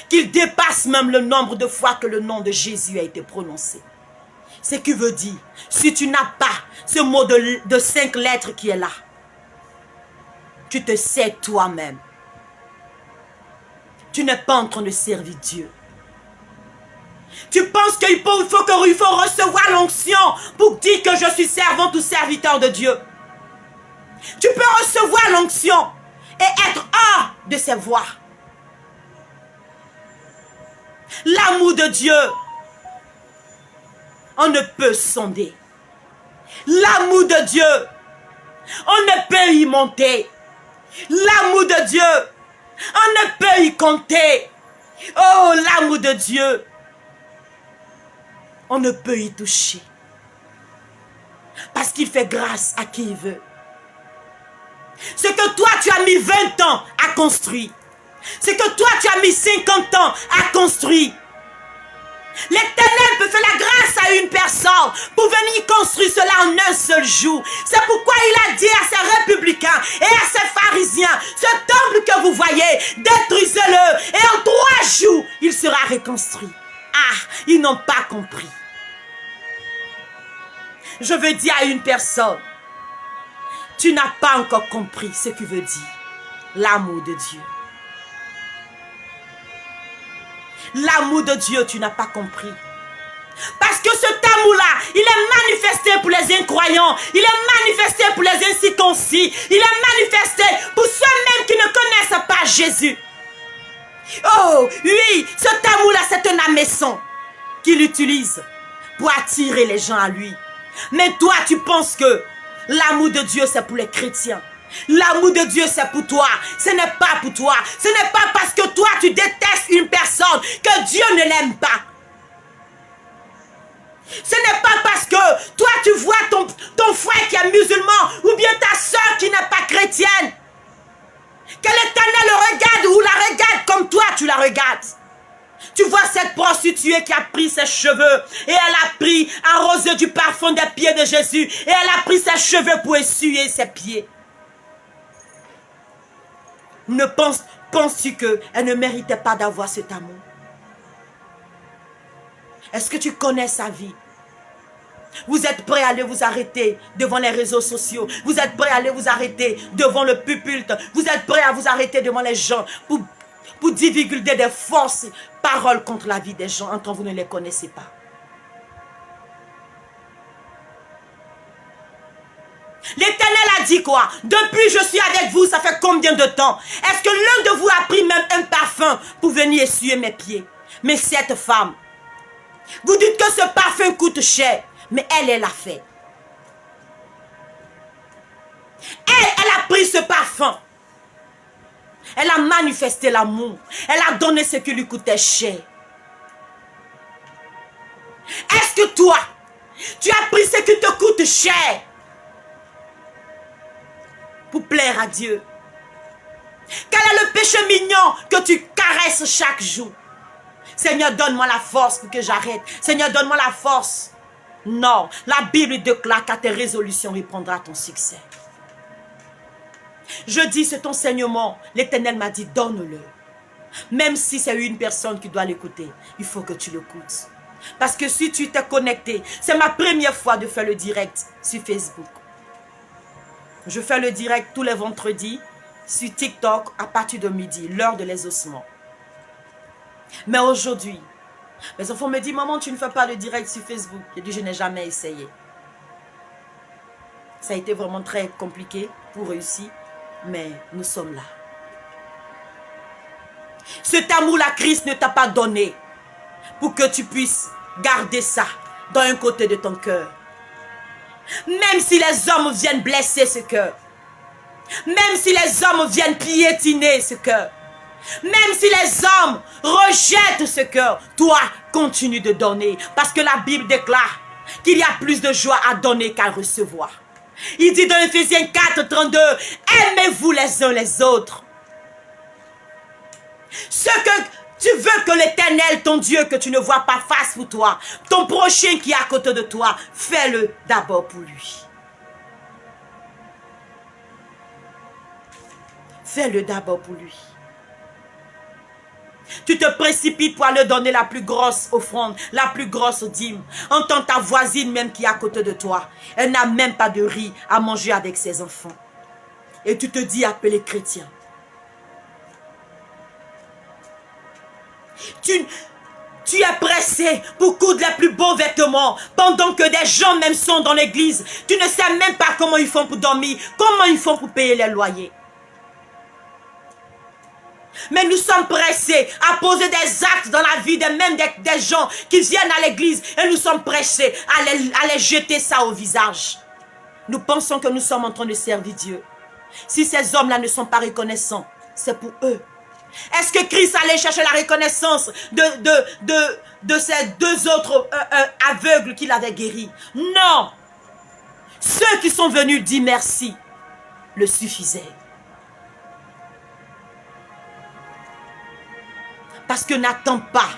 qu'il dépasse même le nombre de fois que le nom de Jésus a été prononcé. Ce qui veut dire, si tu n'as pas ce mot de 5 lettres qui est là, tu te sais toi-même. Tu n'es pas en train de servir Dieu. Tu penses qu'il faut recevoir l'onction pour dire que je suis servante ou serviteur de Dieu. Tu peux recevoir l'onction et être hors de ses voies. L'amour de Dieu, on ne peut sonder. L'amour de Dieu, on ne peut y monter. L'amour de Dieu, on ne peut y compter. Oh, l'amour de Dieu, on ne peut y toucher. Parce qu'il fait grâce à qui il veut. Ce que toi tu as mis 20 ans à construire, ce que toi tu as mis 50 ans à construire, l'Éternel peut faire la grâce à une personne pour venir construire cela en un seul jour. C'est pourquoi il a dit à ses républicains et à ses pharisiens, ce temple que vous voyez, détruisez-le et en 3 jours, il sera reconstruit. Ah, ils n'ont pas compris. Je veux dire à une personne, tu n'as pas encore compris ce que veut dire l'amour de Dieu. L'amour de Dieu, tu n'as pas compris. Parce que cet amour-là, il est manifesté pour les incroyants. Il est manifesté pour les incirconcis. Il est manifesté pour ceux-mêmes qui ne connaissent pas Jésus. Oh, oui, cet amour-là, c'est un hameçon qu'il utilise pour attirer les gens à lui. Mais toi, tu penses que l'amour de Dieu, c'est pour les chrétiens. L'amour de Dieu, c'est pour toi. Ce n'est pas pour toi. Ce n'est pas parce que toi, tu détestes une personne que Dieu ne l'aime pas. Ce n'est pas parce que toi, tu vois ton frère qui est musulman ou bien ta soeur qui n'est pas chrétienne que l'Éternel le regarde ou la regarde comme toi, tu la regardes. Tu vois cette prostituée qui a pris ses cheveux et elle a pris, arrosé du parfum des pieds de Jésus et elle a pris ses cheveux pour essuyer ses pieds. Ne penses-tu qu'elle ne méritait pas d'avoir cet amour? Est-ce que tu connais sa vie? Vous êtes prêts à aller vous arrêter devant les réseaux sociaux. Vous êtes prêts à aller vous arrêter devant le pupitre. Vous êtes prêts à vous arrêter devant les gens pour divulguer des fausses paroles contre la vie des gens quand vous ne les connaissez pas. L'Éternel a dit quoi? Depuis je suis avec vous, ça fait combien de temps? Est-ce que l'un de vous a pris même un parfum pour venir essuyer mes pieds? Mais cette femme, vous dites que ce parfum coûte cher, mais elle l'a fait. Elle a pris ce parfum. Elle a manifesté l'amour. Elle a donné ce qui lui coûtait cher. Est-ce que toi, tu as pris ce qui te coûte cher pour plaire à Dieu? Quel est le péché mignon que tu caresses chaque jour? Seigneur, donne-moi la force pour que j'arrête. Seigneur, donne-moi la force. Non, la Bible déclare qu'à tes résolutions répondra ton succès. Je dis cet enseignement, l'Éternel m'a dit, donne-le. Même si c'est une personne qui doit l'écouter, il faut que tu l'écoutes. Parce que si tu t'es connecté, c'est ma première fois de faire le direct sur Facebook. Je fais le direct tous les vendredis sur TikTok à partir de midi, l'heure de l'exaucement. Mais aujourd'hui, mes enfants me disent, maman, tu ne fais pas le direct sur Facebook. Je dis, je n'ai jamais essayé. Ça a été vraiment très compliqué pour réussir, mais nous sommes là. Cet amour, la Christ ne t'a pas donné pour que tu puisses garder ça dans un côté de ton cœur. Même si les hommes viennent blesser ce cœur, même si les hommes viennent piétiner ce cœur, même si les hommes rejettent ce cœur, toi, continue de donner. Parce que la Bible déclare qu'il y a plus de joie à donner qu'à recevoir. Il dit dans Ephésiens 4, 32, aimez-vous les uns les autres. Ce que tu veux que l'Éternel, ton Dieu, que tu ne vois pas, fasse pour toi, ton prochain qui est à côté de toi, fais-le d'abord pour lui. Fais-le d'abord pour lui. Tu te précipites pour aller donner la plus grosse offrande, la plus grosse dîme. Entends ta voisine même qui est à côté de toi. Elle n'a même pas de riz à manger avec ses enfants. Et tu te dis appelé chrétien. Tu es pressé pour coudre les plus beaux vêtements pendant que des gens même sont dans l'église. Tu ne sais même pas comment ils font pour dormir, comment ils font pour payer les loyers. Mais nous sommes pressés à poser des actes dans la vie même des gens qui viennent à l'église et nous sommes pressés à les jeter ça au visage. Nous pensons que nous sommes en train de servir Dieu. Si ces hommes-là ne sont pas reconnaissants, c'est pour eux. Est-ce que Christ allait chercher la reconnaissance de ces deux autres aveugles qu'il avait guéris? Non. Ceux qui sont venus dire merci le suffisaient. Parce que n'attends pas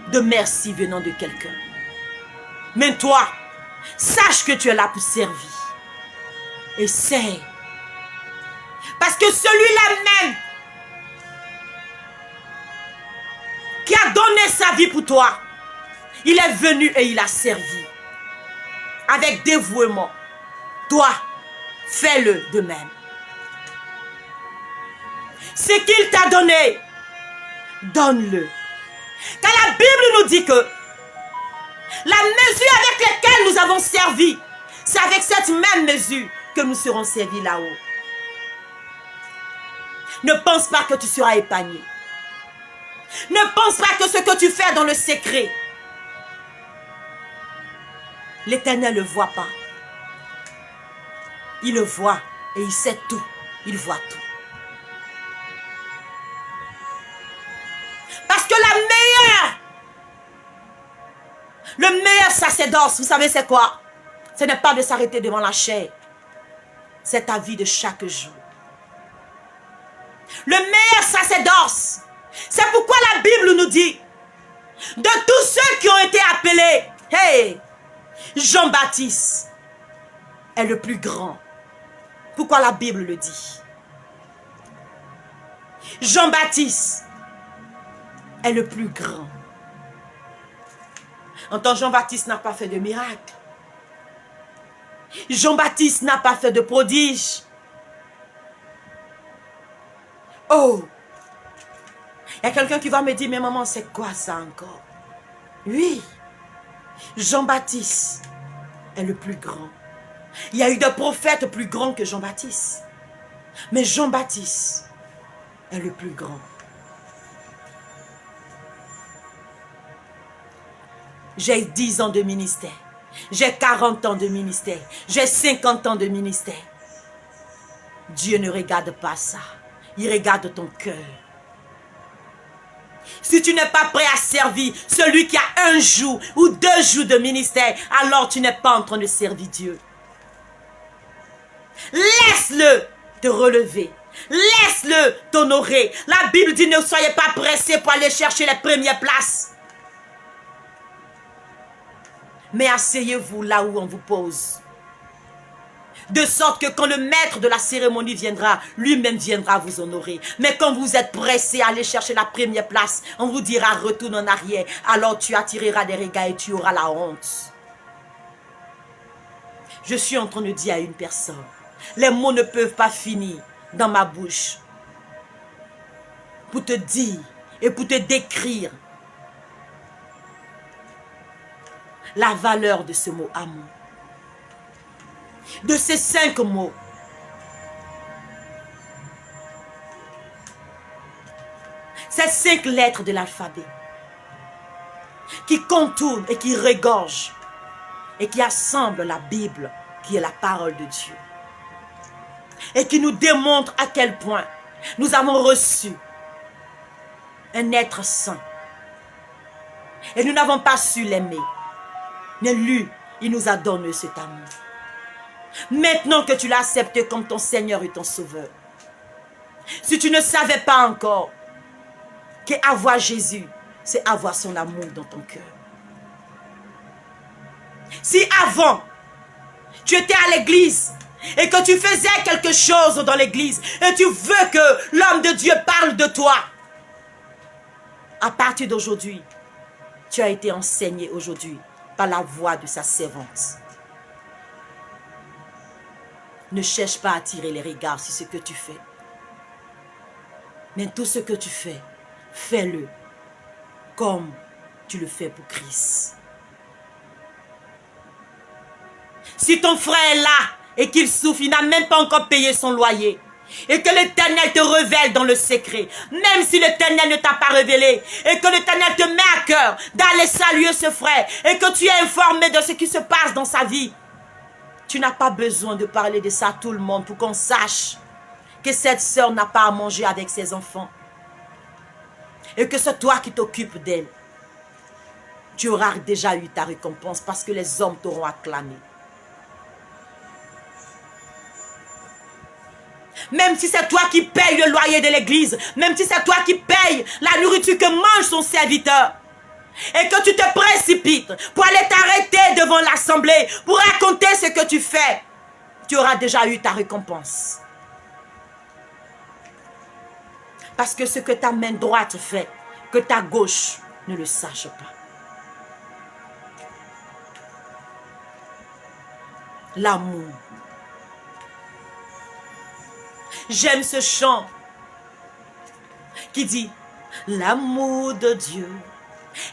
de merci venant de quelqu'un. Mais toi, sache que tu es là pour servir. Essaie. Parce que celui-là même qui a donné sa vie pour toi, il est venu et il a servi. Avec dévouement. Toi, fais-le de même. Ce qu'il t'a donné, donne-le. Car la Bible nous dit que la mesure avec laquelle nous avons servi, c'est avec cette même mesure que nous serons servis là-haut. Ne pense pas que tu seras épargné. Ne pense pas que ce que tu fais dans le secret, l'Éternel ne le voit pas. Il le voit et il sait tout. Il voit tout. Parce que le meilleur sacerdoce, vous savez c'est quoi? Ce n'est pas de s'arrêter devant la chair. C'est ta vie de chaque jour. Le meilleur sacerdoce, c'est pourquoi la Bible nous dit, de tous ceux qui ont été appelés, hey, Jean-Baptiste est le plus grand. Pourquoi la Bible le dit? Jean-Baptiste est le plus grand. En tant que Jean-Baptiste n'a pas fait de miracle. Jean-Baptiste n'a pas fait de prodige. Oh! Il y a quelqu'un qui va me dire, mais maman, c'est quoi ça encore? Oui, Jean-Baptiste est le plus grand. Il y a eu des prophètes plus grands que Jean-Baptiste. Mais Jean-Baptiste est le plus grand. J'ai 10 ans de ministère. J'ai 40 ans de ministère. J'ai 50 ans de ministère. Dieu ne regarde pas ça. Il regarde ton cœur. Si tu n'es pas prêt à servir celui qui a 1 jour ou 2 jours de ministère, alors tu n'es pas en train de servir Dieu. Laisse-le te relever. Laisse-le t'honorer. La Bible dit ne soyez pas pressés pour aller chercher les premières places. Mais asseyez-vous là où on vous pose. De sorte que quand le maître de la cérémonie viendra, lui-même viendra vous honorer. Mais quand vous êtes pressé à aller chercher la première place, on vous dira retourne en arrière. Alors tu attireras des regards et tu auras la honte. Je suis en train de dire à une personne, les mots ne peuvent pas finir dans ma bouche pour te dire et pour te décrire la valeur de ce mot amour. De ces 5 mots. Ces 5 lettres de l'alphabet qui contournent et qui regorgent et qui assemblent la Bible qui est la parole de Dieu. Et qui nous démontre à quel point nous avons reçu un être saint. Et nous n'avons pas su l'aimer. Mais lui, il nous a donné cet amour. Maintenant que tu l'as accepté comme ton Seigneur et ton Sauveur, si tu ne savais pas encore qu'avoir Jésus, c'est avoir son amour dans ton cœur. Si avant, tu étais à l'église et que tu faisais quelque chose dans l'église et tu veux que l'homme de Dieu parle de toi, à partir d'aujourd'hui, tu as été enseigné aujourd'hui par la voix de sa servante. Ne cherche pas à attirer les regards sur ce que tu fais. Mais tout ce que tu fais, fais-le comme tu le fais pour Christ. Si ton frère est là et qu'il souffre, il n'a même pas encore payé son loyer, et que l'Éternel te révèle dans le secret, même si l'Éternel ne t'a pas révélé, et que l'Éternel te met à cœur d'aller saluer ce frère, et que tu es informé de ce qui se passe dans sa vie, tu n'as pas besoin de parler de ça à tout le monde pour qu'on sache que cette sœur n'a pas à manger avec ses enfants, et que c'est toi qui t'occupes d'elle. Tu auras déjà eu ta récompense parce que les hommes t'auront acclamé. Même si c'est toi qui payes le loyer de l'église, même si c'est toi qui payes la nourriture que mange son serviteur, et que tu te précipites pour aller t'arrêter devant l'assemblée, pour raconter ce que tu fais, tu auras déjà eu ta récompense. Parce que ce que ta main droite fait, que ta gauche ne le sache pas. L'amour. J'aime ce chant qui dit « L'amour de Dieu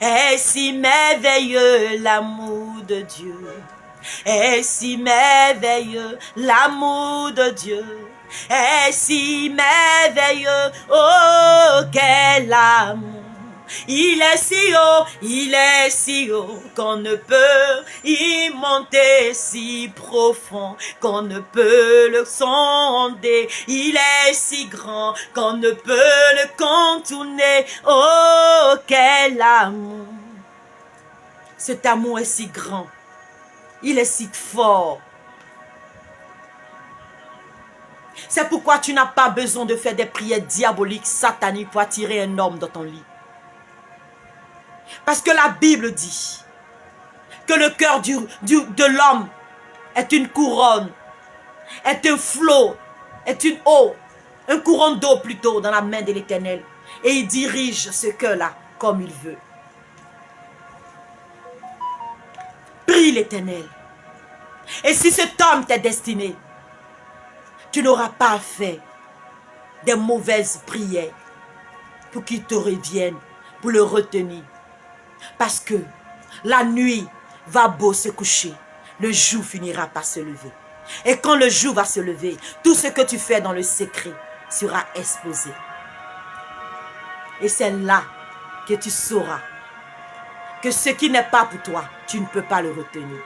est si merveilleux, l'amour de Dieu est si merveilleux, l'amour de Dieu est si merveilleux, oh quel amour! Il est si haut qu'on ne peut y monter, si profond qu'on ne peut le sonder. Il est si grand qu'on ne peut le contourner. Oh, quel amour! Cet amour est si grand. Il est si fort. C'est pourquoi tu n'as pas besoin de faire des prières diaboliques, sataniques pour attirer un homme dans ton lit. Parce que la Bible dit que le cœur de l'homme est une couronne, est un flot, est une eau, un courant d'eau plutôt dans la main de l'Éternel. Et il dirige ce cœur-là comme il veut. Prie l'Éternel. Et si cet homme t'est destiné, tu n'auras pas à faire des mauvaises prières pour qu'il te revienne, pour le retenir. Parce que la nuit va beau se coucher, le jour finira par se lever. Et quand le jour va se lever, tout ce que tu fais dans le secret sera exposé. Et c'est là que tu sauras que ce qui n'est pas pour toi, tu ne peux pas le retenir.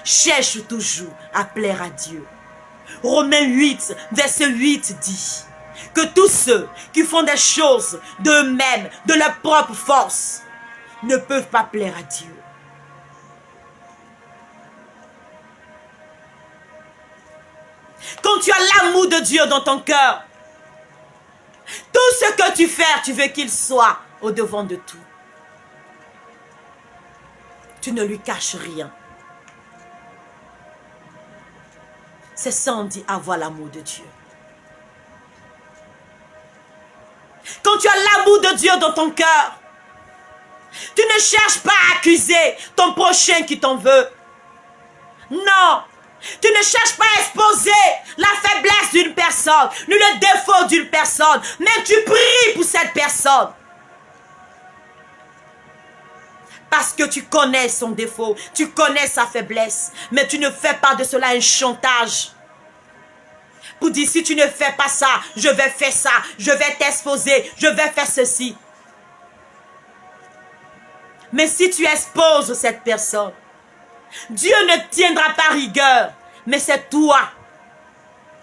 Cherche toujours à plaire à Dieu. Romains 8, verset 8 dit que tous ceux qui font des choses d'eux-mêmes, de leur propre force, ne peuvent pas plaire à Dieu. Quand tu as l'amour de Dieu dans ton cœur, tout ce que tu fais, tu veux qu'il soit au-devant de tout. Tu ne lui caches rien. C'est ça on dit avoir l'amour de Dieu. Quand tu as l'amour de Dieu dans ton cœur, tu ne cherches pas à accuser ton prochain qui t'en veut. Non, tu ne cherches pas à exposer la faiblesse d'une personne, ni le défaut d'une personne, mais tu pries pour cette personne. Parce que tu connais son défaut, tu connais sa faiblesse, mais tu ne fais pas de cela un chantage. Pour dire, si tu ne fais pas ça, je vais faire ça, je vais t'exposer, je vais faire ceci. Mais si tu exposes cette personne, Dieu ne tiendra pas rigueur, mais c'est toi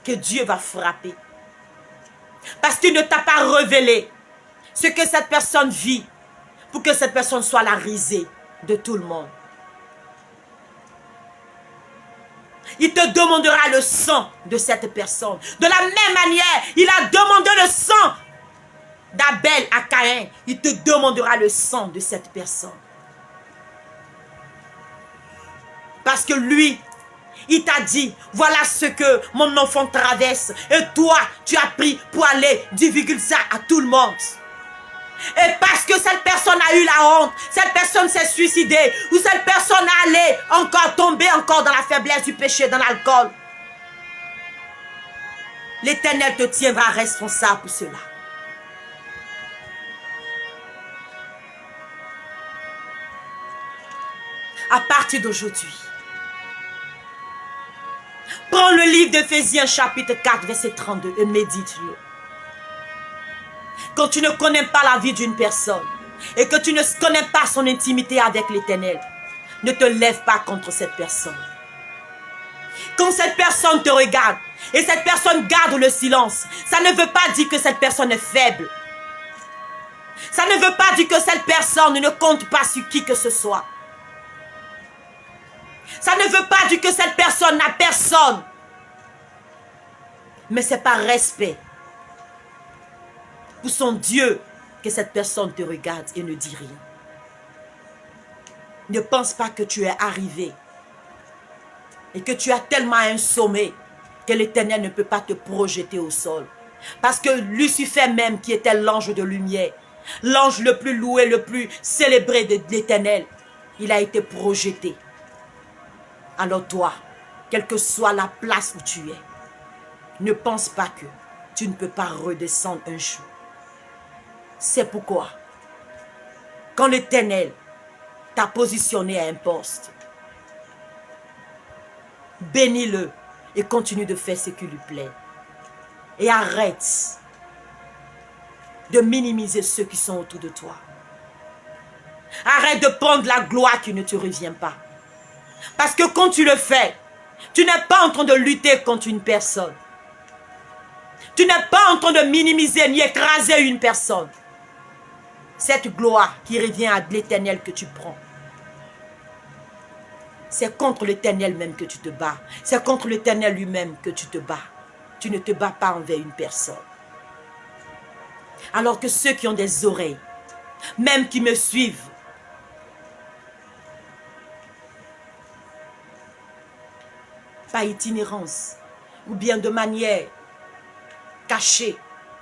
que Dieu va frapper. Parce qu'il ne t'a pas révélé ce que cette personne vit pour que cette personne soit la risée de tout le monde. Il te demandera le sang de cette personne. De la même manière, il a demandé le sang d'Abel à Caïn. Il te demandera le sang de cette personne. Parce que lui, il t'a dit, voilà ce que mon enfant traverse. Et toi, tu as pris pour aller divulguer ça à tout le monde. Et parce que cette personne a eu la honte, cette personne s'est suicidée, ou cette personne est allée encore tomber encore dans la faiblesse du péché, dans l'alcool, l'Éternel te tiendra responsable pour cela. À partir d'aujourd'hui, prends le livre d'Éphésiens chapitre 4 verset 32 et médite-le. Quand tu ne connais pas la vie d'une personne et que tu ne connais pas son intimité avec l'Éternel, ne te lève pas contre cette personne. Quand cette personne te regarde et cette personne garde le silence, ça ne veut pas dire que cette personne est faible. Ça ne veut pas dire que cette personne ne compte pas sur qui que ce soit. Ça ne veut pas dire que cette personne n'a personne. Mais c'est par respect pour son Dieu que cette personne te regarde et ne dit rien. Ne pense pas que tu es arrivé et que tu as tellement un sommet que l'Éternel ne peut pas te projeter au sol. Parce que Lucifer même, qui était l'ange de lumière, l'ange le plus loué, le plus célébré de l'Éternel, il a été projeté. Alors toi, quelle que soit la place où tu es, ne pense pas que tu ne peux pas redescendre un jour. C'est pourquoi, quand l'Éternel t'a positionné à un poste, bénis-le et continue de faire ce qui lui plaît. Et arrête de minimiser ceux qui sont autour de toi. Arrête de prendre la gloire qui ne te revient pas. Parce que quand tu le fais, tu n'es pas en train de lutter contre une personne. Tu n'es pas en train de minimiser ni écraser une personne. Cette gloire qui revient à l'Éternel que tu prends, c'est contre l'Éternel même que tu te bats. C'est contre l'Éternel lui-même que tu te bats. Tu ne te bats pas envers une personne. Alors que ceux qui ont des oreilles, même qui me suivent, par itinérance ou bien de manière cachée,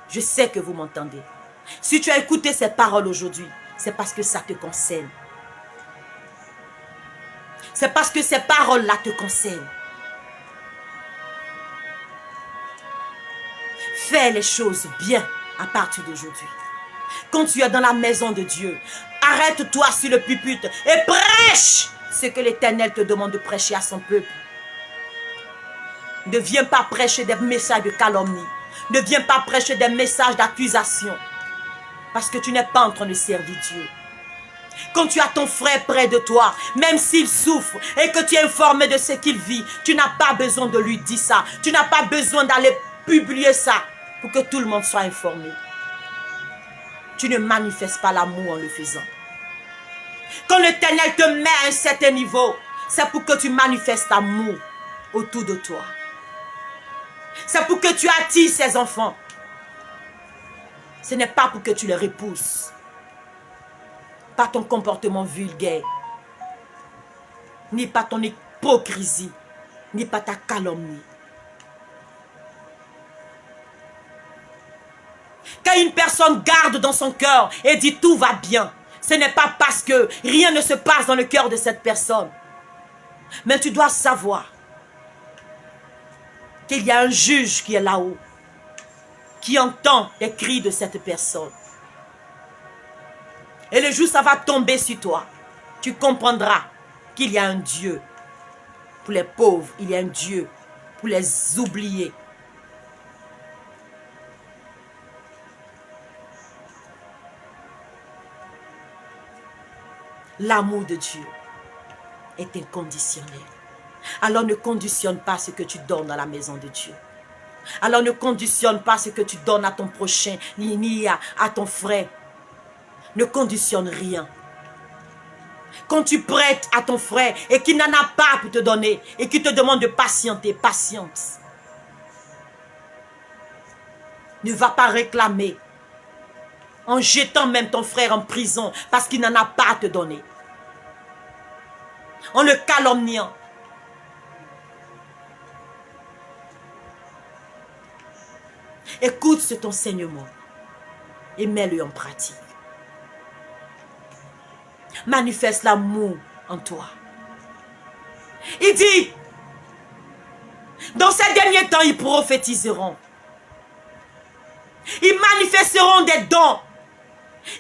je sais que vous m'entendez. Si tu as écouté ces paroles aujourd'hui, c'est parce que ça te concerne. C'est parce que ces paroles-là te concernent. Fais les choses bien à partir d'aujourd'hui. Quand tu es dans la maison de Dieu, arrête-toi sur le pupitre et prêche ce que l'Éternel te demande de prêcher à son peuple. Ne viens pas prêcher des messages de calomnie. Ne viens pas prêcher des messages d'accusation. Parce que tu n'es pas en train de servir Dieu. Quand tu as ton frère près de toi, même s'il souffre et que tu es informé de ce qu'il vit, tu n'as pas besoin de lui dire ça. Tu n'as pas besoin d'aller publier ça pour que tout le monde soit informé. Tu ne manifestes pas l'amour en le faisant. Quand l'Éternel te met à un certain niveau, c'est pour que tu manifestes l'amour autour de toi. C'est pour que tu attires ses enfants. Ce n'est pas pour que tu les repousses. Pas ton comportement vulgaire, ni pas ton hypocrisie, ni pas ta calomnie. Quand une personne garde dans son cœur et dit tout va bien, ce n'est pas parce que rien ne se passe dans le cœur de cette personne. Mais tu dois savoir qu'il y a un juge qui est là-haut, qui entend les cris de cette personne. Et le jour où ça va tomber sur toi, tu comprendras qu'il y a un Dieu. Pour les pauvres, il y a un Dieu. Pour les oubliés. L'amour de Dieu est inconditionnel. Alors ne conditionne pas ce que tu donnes dans la maison de Dieu. Alors ne conditionne pas ce que tu donnes à ton prochain, ni à ton frère. Ne conditionne rien. Quand tu prêtes à ton frère et qu'il n'en a pas pour te donner et qu'il te demande de patienter, patience. Ne va pas réclamer en jetant même ton frère en prison parce qu'il n'en a pas à te donner. En le calomniant. Écoute cet enseignement et mets-le en pratique. Manifeste l'amour en toi. Il dit, dans ces derniers temps, ils prophétiseront. Ils manifesteront des dons.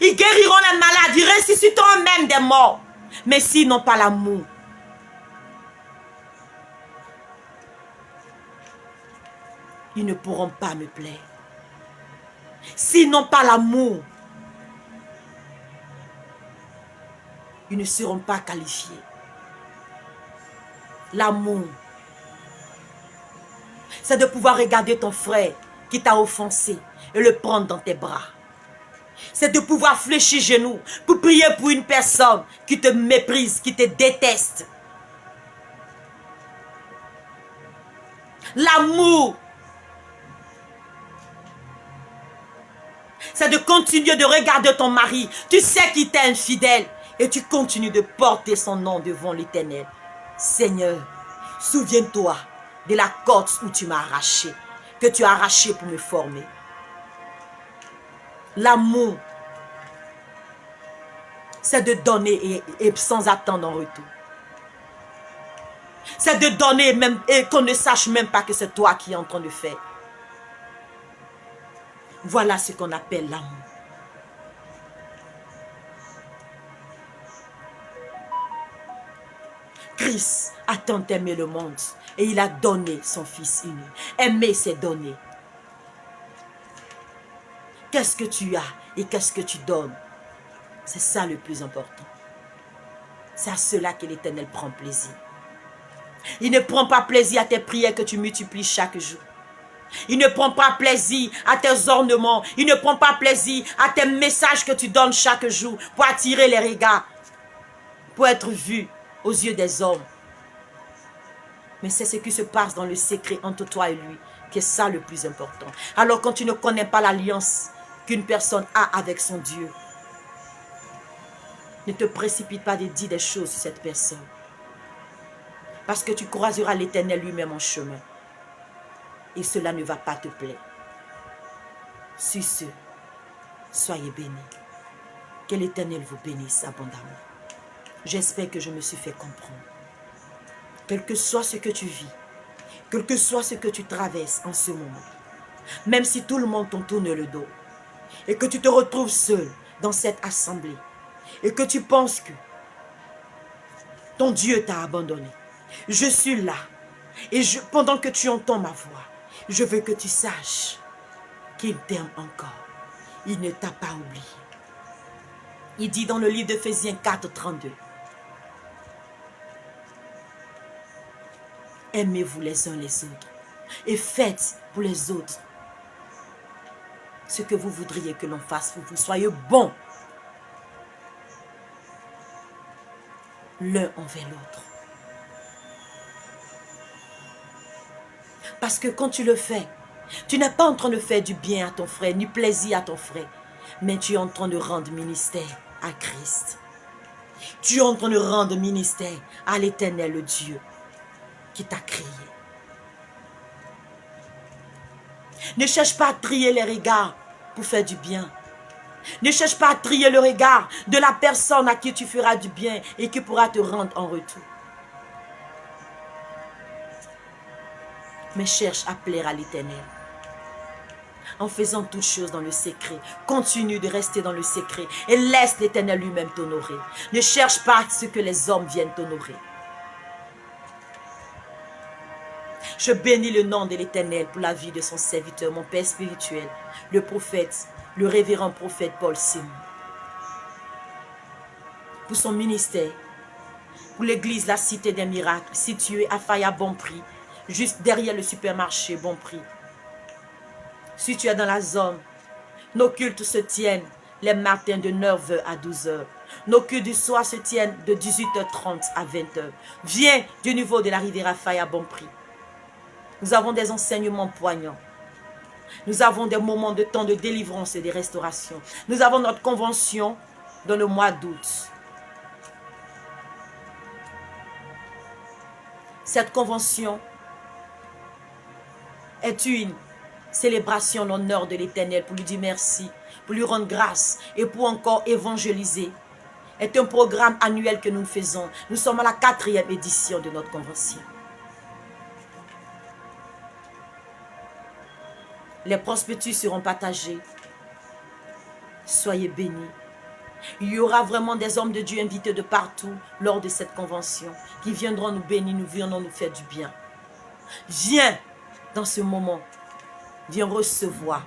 Ils guériront les malades. Ils ressusciteront même des morts. Mais s'ils n'ont pas l'amour, ils ne pourront pas me plaire. S'ils n'ont pas l'amour, ils ne seront pas qualifiés. L'amour, c'est de pouvoir regarder ton frère qui t'a offensé et le prendre dans tes bras. C'est de pouvoir fléchir genoux pour prier pour une personne qui te méprise, qui te déteste. L'amour, c'est de continuer de regarder ton mari. Tu sais qu'il t'est infidèle et tu continues de porter son nom devant l'Éternel. Seigneur, souviens-toi de la corde où tu m'as arraché, que tu as arraché pour me former. L'amour, c'est de donner et sans attendre en retour. C'est de donner même, et qu'on ne sache même pas que c'est toi qui es en train de faire. Voilà ce qu'on appelle l'amour. Christ a tant aimé le monde et il a donné son Fils unique. Aimer, c'est donner. Qu'est-ce que tu as et qu'est-ce que tu donnes? C'est ça le plus important. C'est à cela que l'Éternel prend plaisir. Il ne prend pas plaisir à tes prières que tu multiplies chaque jour. Il ne prend pas plaisir à tes ornements. Il ne prend pas plaisir à tes messages que tu donnes chaque jour pour attirer les regards, pour être vu aux yeux des hommes. Mais c'est ce qui se passe dans le secret entre toi et lui, qui est ça le plus important. Alors quand tu ne connais pas l'alliance qu'une personne a avec son Dieu, ne te précipite pas de dire des choses sur cette personne. Parce que tu croiseras l'Éternel lui-même en chemin. Et cela ne va pas te plaire. Sur ce, soyez bénis. Que l'Éternel vous bénisse abondamment. J'espère que je me suis fait comprendre. Quel que soit ce que tu vis, quel que soit ce que tu traverses en ce moment, même si tout le monde t'en tourne le dos, et que tu te retrouves seul dans cette assemblée, et que tu penses que ton Dieu t'a abandonné, je suis là, et pendant que tu entends ma voix, je veux que tu saches qu'il t'aime encore. Il ne t'a pas oublié. Il dit dans le livre d'Éphésiens 4, 32, aimez-vous les uns les autres et faites pour les autres ce que vous voudriez que l'on fasse pour vous. Soyez bons l'un envers l'autre. Parce que quand tu le fais, tu n'es pas en train de faire du bien à ton frère, ni plaisir à ton frère, mais tu es en train de rendre ministère à Christ. Tu es en train de rendre ministère à l'Éternel, le Dieu qui t'a créé. Ne cherche pas à trier les regards pour faire du bien. Ne cherche pas à trier le regard de la personne à qui tu feras du bien et qui pourra te rendre en retour. Mais cherche à plaire à l'Éternel. En faisant toutes choses dans le secret. Continue de rester dans le secret et laisse l'Éternel lui-même t'honorer. Ne cherche pas ce que les hommes viennent t'honorer. Je bénis le nom de l'Éternel pour la vie de son serviteur, mon Père spirituel, le prophète, le révérend prophète Paul Simon. Pour son ministère, pour l'église La Cité des Miracles, située à Faya Bon Prix, juste derrière le supermarché Bon Prix. Si tu es dans la zone, nos cultes se tiennent les matins de 9h à 12h. Nos cultes du soir se tiennent de 18h30 à 20h. Viens du niveau de la rivière à Faya Bon Prix. Nous avons des enseignements poignants. Nous avons des moments de temps de délivrance et de restauration. Nous avons notre convention dans le mois d'août. Cette convention est une célébration en l'honneur de l'Éternel pour lui dire merci, pour lui rendre grâce et pour encore évangéliser. C'est un programme annuel que nous faisons. Nous sommes à la 4e édition de notre convention. Les prospectus seront partagés. Soyez bénis. Il y aura vraiment des hommes de Dieu invités de partout lors de cette convention qui viendront nous bénir, nous viendront nous faire du bien. Viens dans ce moment. Viens recevoir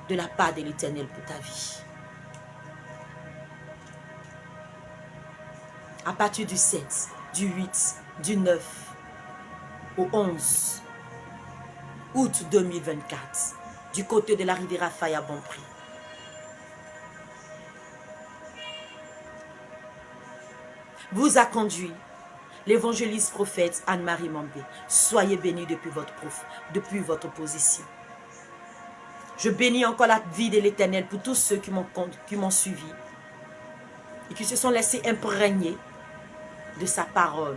de la part de l'Éternel pour ta vie. À partir du 7, du 8, du 9 au 11 août 2024, du côté de la rivière Faya Bon Prix. Vous a conduit l'évangéliste prophète Anne-Marie Mambé. Soyez bénis depuis votre position. Je bénis encore la vie de l'Éternel pour tous ceux qui m'ont suivi et qui se sont laissés imprégner de sa parole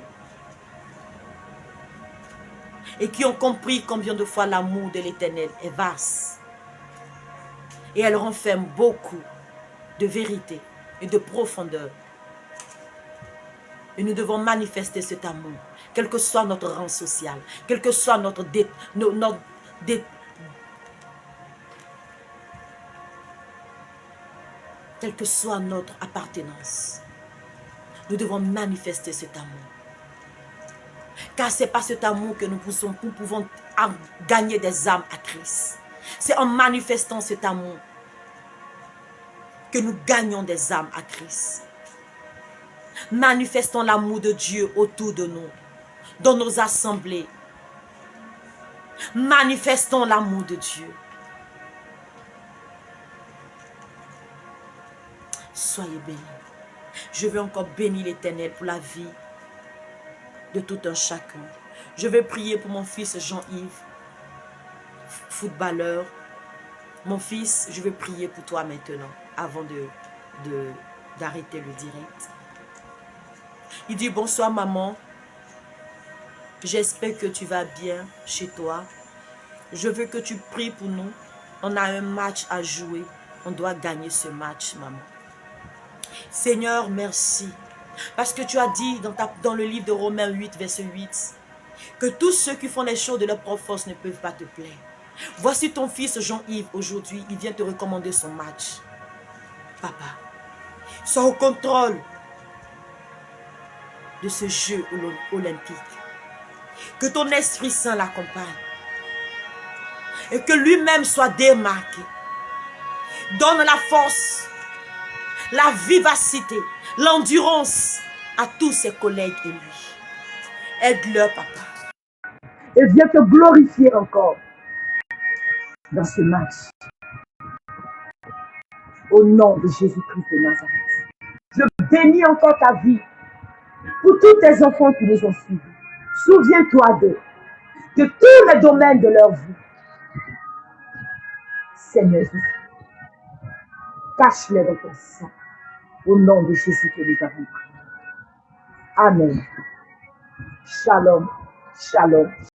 et qui ont compris combien de fois l'amour de l'Éternel est vaste et elle renferme beaucoup de vérité et de profondeur. Et nous devons manifester cet amour, quel que soit notre rang social, quel que soit quelle que soit notre appartenance. Nous devons manifester cet amour. Car ce n'est pas cet amour que nous pouvons gagner des âmes à Christ. C'est en manifestant cet amour que nous gagnons des âmes à Christ. Manifestons l'amour de Dieu autour de nous, dans nos assemblées. Manifestons l'amour de Dieu. Soyez bénis. Je veux encore bénir l'Éternel pour la vie de tout un chacun. Je vais prier pour mon fils Jean-Yves, footballeur. Mon fils, je vais prier pour toi maintenant, avant d'arrêter le direct. Il dit, bonsoir maman, j'espère que tu vas bien chez toi. Je veux que tu pries pour nous. On a un match à jouer. On doit gagner ce match, maman. Seigneur, merci. Parce que tu as dit dans le livre de Romains 8, verset 8, que tous ceux qui font les choses de leur propre force ne peuvent pas te plaire. Voici ton fils Jean-Yves aujourd'hui, il vient te recommander son match. Papa, sois au contrôle de ce jeu olympique. Que ton Esprit Saint l'accompagne. Et que lui-même soit démarqué. Donne la force, la vivacité, l'endurance à tous ses collègues et lui. Aide-le, papa. Et viens te glorifier encore dans ce match. Au nom de Jésus-Christ de Nazareth. Je bénis encore ta vie pour tous tes enfants qui nous ont suivis. Souviens-toi d'eux, de tous les domaines de leur vie. Seigneur Jésus, cache-les dans ton sang. Au nom de Jésus que nous avons prié. Amen. Shalom, shalom.